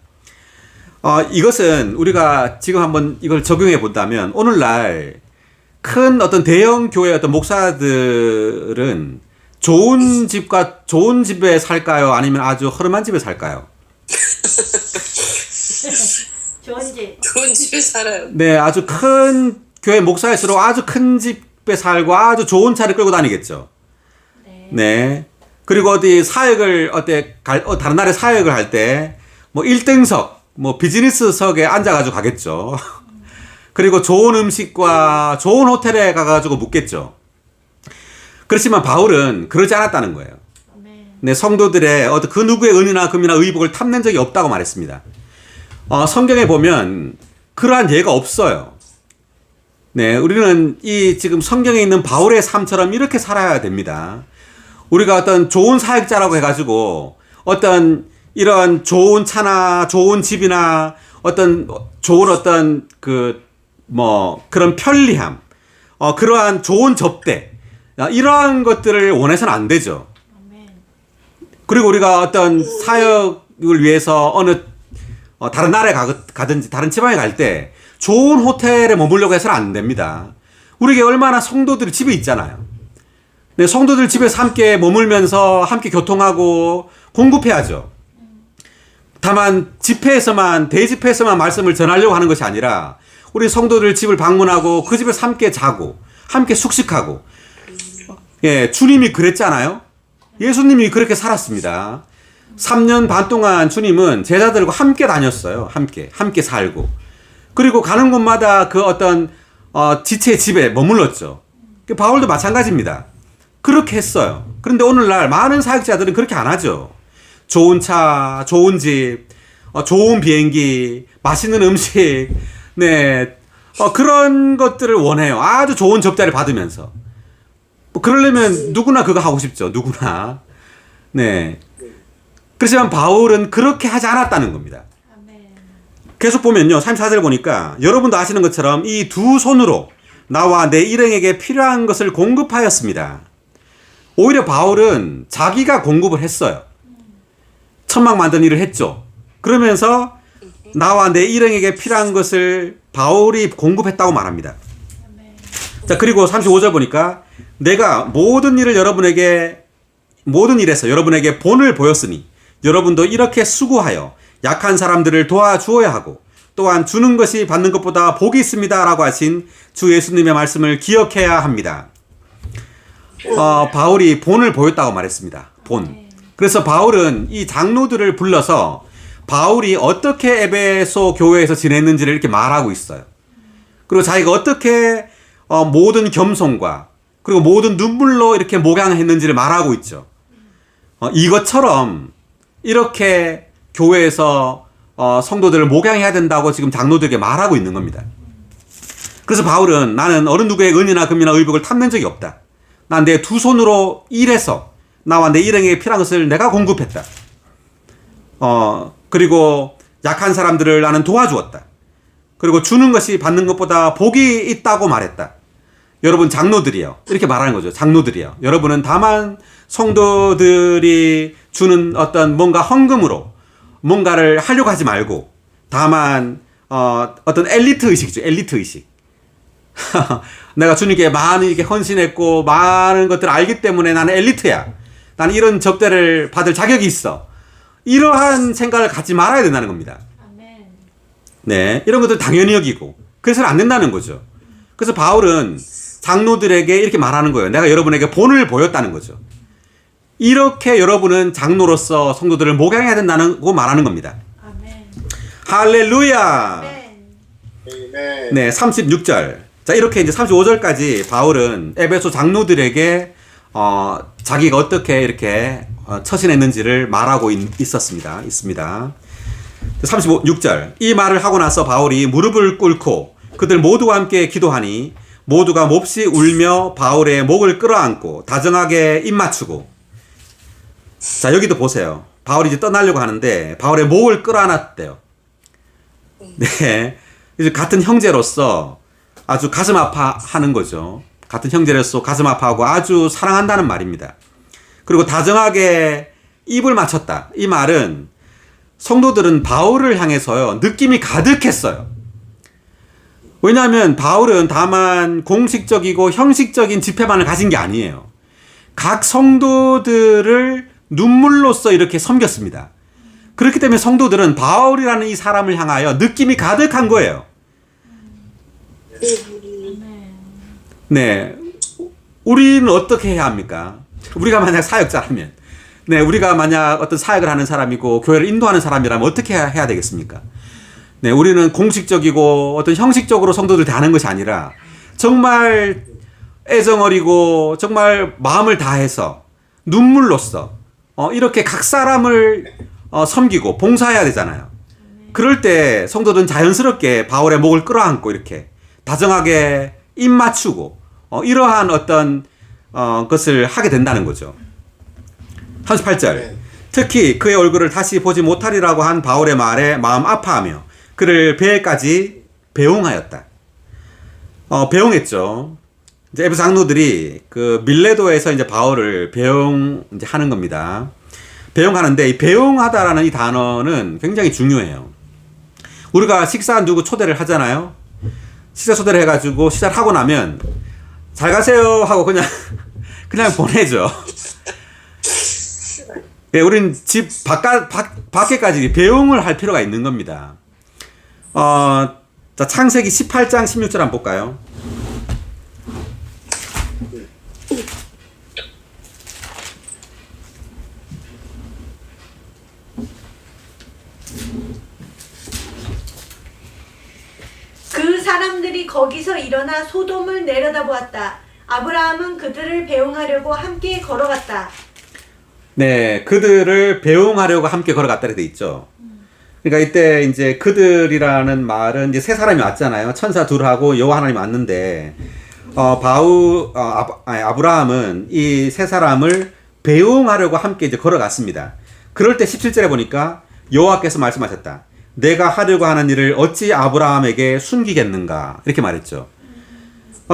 이것은 우리가 지금 한번 이걸 적용해 본다면 오늘날 큰 어떤 대형 교회 어떤 목사들은 좋은 집과 좋은 집에 살까요? 아니면 아주 허름한 집에 살까요? 좋은 집. 좋은 집에 살아요. 네, 아주 큰 교회 목사일수록 아주 큰 집에 살고 아주 좋은 차를 끌고 다니겠죠. 네. 네. 그리고 어디 사역을 다른 나라에 사역을 할 때 뭐 1등석, 뭐 비즈니스석에 앉아가지고 가겠죠. 그리고 좋은 음식과 좋은 호텔에 가가지고 묵겠죠. 그렇지만 바울은 그러지 않았다는 거예요. 아멘. 네, 성도들의 어떤 그 누구의 은이나 금이나 의복을 탐낸 적이 없다고 말했습니다. 성경에 보면 그러한 예가 없어요. 네, 우리는 이 지금 성경에 있는 바울의 삶처럼 이렇게 살아야 됩니다. 우리가 어떤 좋은 사역자라고 해가지고 어떤 이런 좋은 차나 좋은 집이나 어떤 좋은 어떤 그런 편리함, 그러한 좋은 접대, 이러한 것들을 원해서는 안 되죠. 아멘. 그리고 우리가 어떤 사역을 위해서 어느 다른 나라에 가든지 다른 지방에 갈 때 좋은 호텔에 머물려고 해서는 안 됩니다. 우리에게 얼마나 성도들이 집에 있잖아요. 네, 성도들 집에서 함께 머물면서 함께 교통하고 공급해야죠. 다만 집회에서만 대집회에서만 말씀을 전하려고 하는 것이 아니라 우리 성도들 집을 방문하고 그 집에서 함께 자고 함께 숙식하고 예, 주님이 그랬잖아요. 예수님이 그렇게 살았습니다. 3년 반 동안 주님은 제자들과 함께 다녔어요. 함께 살고. 그리고 가는 곳마다 그 어떤 지체의 집에 머물렀죠. 바울도 마찬가지입니다. 그렇게 했어요. 그런데 오늘날 많은 사역자들은 그렇게 안 하죠. 좋은 차, 좋은 집, 좋은 비행기, 맛있는 음식, 네, 그런 것들을 원해요. 아주 좋은 접대를 받으면서. 그러려면 누구나 그거 하고 싶죠. 누구나. 네. 그렇지만 바울은 그렇게 하지 않았다는 겁니다. 아멘. 계속 보면요. 34절 보니까 여러분도 아시는 것처럼 이 두 손으로 나와 내 일행에게 필요한 것을 공급하였습니다. 오히려 바울은 자기가 공급을 했어요. 천막 만든 일을 했죠. 그러면서 나와 내 일행에게 필요한 것을 바울이 공급했다고 말합니다. 자, 그리고 35절 보니까 내가 모든 일에서 여러분에게 본을 보였으니 여러분도 이렇게 수고하여 약한 사람들을 도와주어야 하고 또한 주는 것이 받는 것보다 복이 있습니다 라고 하신 주 예수님의 말씀을 기억해야 합니다. 바울이 본을 보였다고 말했습니다. 본. 그래서 바울은 이 장로들을 불러서 바울이 어떻게 에베소 교회에서 지냈는지를 이렇게 말하고 있어요. 그리고 자기가 어떻게 모든 겸손과 그리고 모든 눈물로 이렇게 목양했는지를 말하고 있죠. 이것처럼 이렇게 교회에서 성도들을 목양해야 된다고 지금 장로들에게 말하고 있는 겁니다. 그래서 바울은 나는 어느 누구의 은이나 금이나 의복을 탐낸 적이 없다. 난 내 두 손으로 일해서 나와 내 일행에게 필요한 것을 내가 공급했다. 그리고 약한 사람들을 나는 도와주었다. 그리고 주는 것이 받는 것보다 복이 있다고 말했다. 여러분 장로들이요. 이렇게 말하는 거죠. 장로들이요. 여러분은 다만 성도들이 주는 어떤 뭔가 헌금으로 뭔가를 하려고 하지 말고 다만 어떤 엘리트 의식이죠. 엘리트 의식. 내가 주님께 많이 이렇게 헌신했고 많은 것들을 알기 때문에 나는 엘리트야. 나는 이런 접대를 받을 자격이 있어. 이러한 생각을 갖지 말아야 된다는 겁니다. 아멘. 네, 이런 것들 당연히 여기고 그래서는 안 된다는 거죠. 그래서 바울은 장로들에게 이렇게 말하는 거예요. 내가 여러분에게 본을 보였다는 거죠. 이렇게 여러분은 장로로서 성도들을 목양해야 된다는 거 말하는 겁니다. 아멘. 할렐루야. 아멘. 아멘. 네, 36절. 자, 이렇게 이제 35절까지 바울은 에베소 장로들에게 자기가 어떻게 이렇게 처신했는지를 말하고 있습니다. 36절. 이 말을 하고 나서 바울이 무릎을 꿇고 그들 모두와 함께 기도하니 모두가 몹시 울며 바울의 목을 끌어안고 다정하게 입 맞추고. 자, 여기도 보세요. 바울이 이제 떠나려고 하는데 바울의 목을 끌어안았대요. 네. 이제 같은 형제로서 아주 가슴 아파하는 거죠. 같은 형제로서 가슴 아파하고 아주 사랑한다는 말입니다. 그리고 다정하게 입을 맞췄다. 이 말은 성도들은 바울을 향해서요, 느낌이 가득했어요. 왜냐하면 바울은 다만 공식적이고 형식적인 집회만을 가진 게 아니에요. 각 성도들을 눈물로써 이렇게 섬겼습니다. 그렇기 때문에 성도들은 바울이라는 이 사람을 향하여 느낌이 가득한 거예요. 네. 우리는 어떻게 해야 합니까? 우리가 만약 사역자라면, 네, 우리가 만약 어떤 사역을 하는 사람이고 교회를 인도하는 사람이라면 어떻게 해야 되겠습니까? 네, 우리는 공식적이고 어떤 형식적으로 성도들 대하는 것이 아니라 정말 애정어리고 정말 마음을 다해서 눈물로써 이렇게 각 사람을 섬기고 봉사해야 되잖아요. 그럴 때 성도들은 자연스럽게 바울의 목을 끌어안고 이렇게 다정하게 입 맞추고 이러한 어떤 것을 하게 된다는 거죠. 38절. 특히 그의 얼굴을 다시 보지 못하리라고 한 바울의 말에 마음 아파하며 그를 배에까지 배웅하였다. 배웅했죠. 이제 에베소 장로들이 그 밀레도에서 이제 바울을 이제 하는 겁니다. 배웅하는데 이 배웅하다라는 이 단어는 굉장히 중요해요. 우리가 식사 누구 초대를 하잖아요. 식사 초대를 해가지고 식사를 하고 나면 잘 가세요 하고 그냥 보내죠. 예, 우린 집 밖에까지 배웅을 할 필요가 있는 겁니다. 자, 창세기 18장 16절 한번 볼까요? 그 사람들이 거기서 일어나 소돔을 내려다보았다. 아브라함은 그들을 배웅하려고 함께 걸어갔다. 네, 그들을 배웅하려고 함께 걸어갔다 이렇게 돼 있죠. 그러니까 이때 이제 그들이라는 말은 이제 세 사람이 왔잖아요. 천사 둘하고 여호와 하나님 왔는데 아브라함은 이 세 사람을 배웅하려고 함께 이제 걸어갔습니다. 그럴 때 17절에 보니까 여호와께서 말씀하셨다. 내가 하려고 하는 일을 어찌 아브라함에게 숨기겠는가 이렇게 말했죠.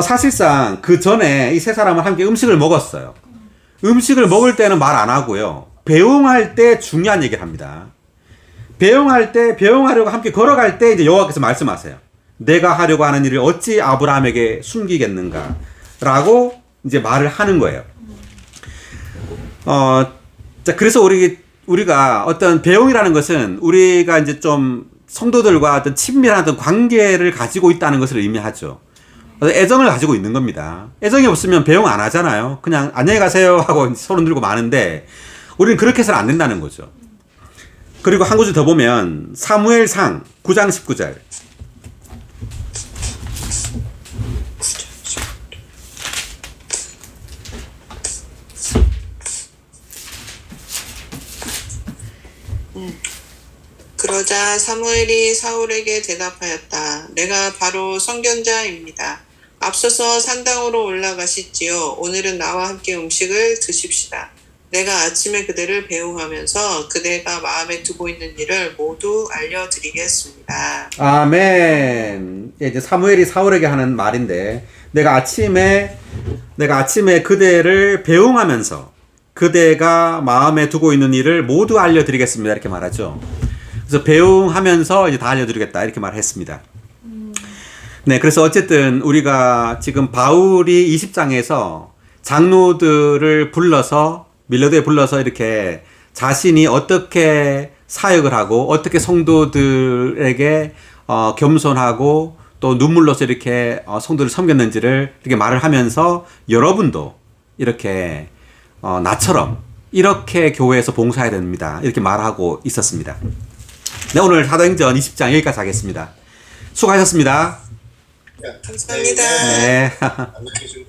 사실상 그 전에 이 세 사람은 함께 음식을 먹었어요. 음식을 먹을 때는 말 안 하고요. 배웅할 때 중요한 얘기를 합니다. 배웅할 때, 배웅하려고 함께 걸어갈 때 이제 여호와께서 말씀하세요. 내가 하려고 하는 일을 어찌 아브라함에게 숨기겠는가? 라고 이제 말을 하는 거예요. 자, 그래서 우리가 어떤 배웅이라는 것은 우리가 이제 좀 성도들과 어떤 친밀한 어떤 관계를 가지고 있다는 것을 의미하죠. 애정을 가지고 있는 겁니다. 애정이 없으면 배웅 안 하잖아요. 그냥 안녕히 가세요 하고 손을 들고 마는데 우리는 그렇게 해서는 안 된다는 거죠. 그리고 한 구절 더 보면 사무엘상 9장 19절. 그러자 사무엘이 사울에게 대답하였다. 내가 바로 선견자입니다. 앞서서 산당으로 올라가시지요. 오늘은 나와 함께 음식을 드십시다. 내가 아침에 그대를 배웅하면서 그대가 마음에 두고 있는 일을 모두 알려드리겠습니다. 아멘. 이제 사무엘이 사울에게 하는 말인데 내가 아침에 그대를 배웅하면서 그대가 마음에 두고 있는 일을 모두 알려드리겠습니다. 이렇게 말하죠. 그래서 배웅하면서 이제 다 알려드리겠다 이렇게 말했습니다. 네, 그래서 어쨌든 우리가 지금 바울이 20장에서 장로들을 불러서 밀레도에 불러서 이렇게 자신이 어떻게 사역을 하고 어떻게 성도들에게 겸손하고 또 눈물로서 이렇게 성도를 섬겼는지를 이렇게 말을 하면서 여러분도 이렇게 나처럼 이렇게 교회에서 봉사해야 됩니다. 이렇게 말하고 있었습니다. 네, 오늘 사도행전 20장 여기까지 하겠습니다. 수고하셨습니다. 감사합니다. 네. 안녕히 계십시오.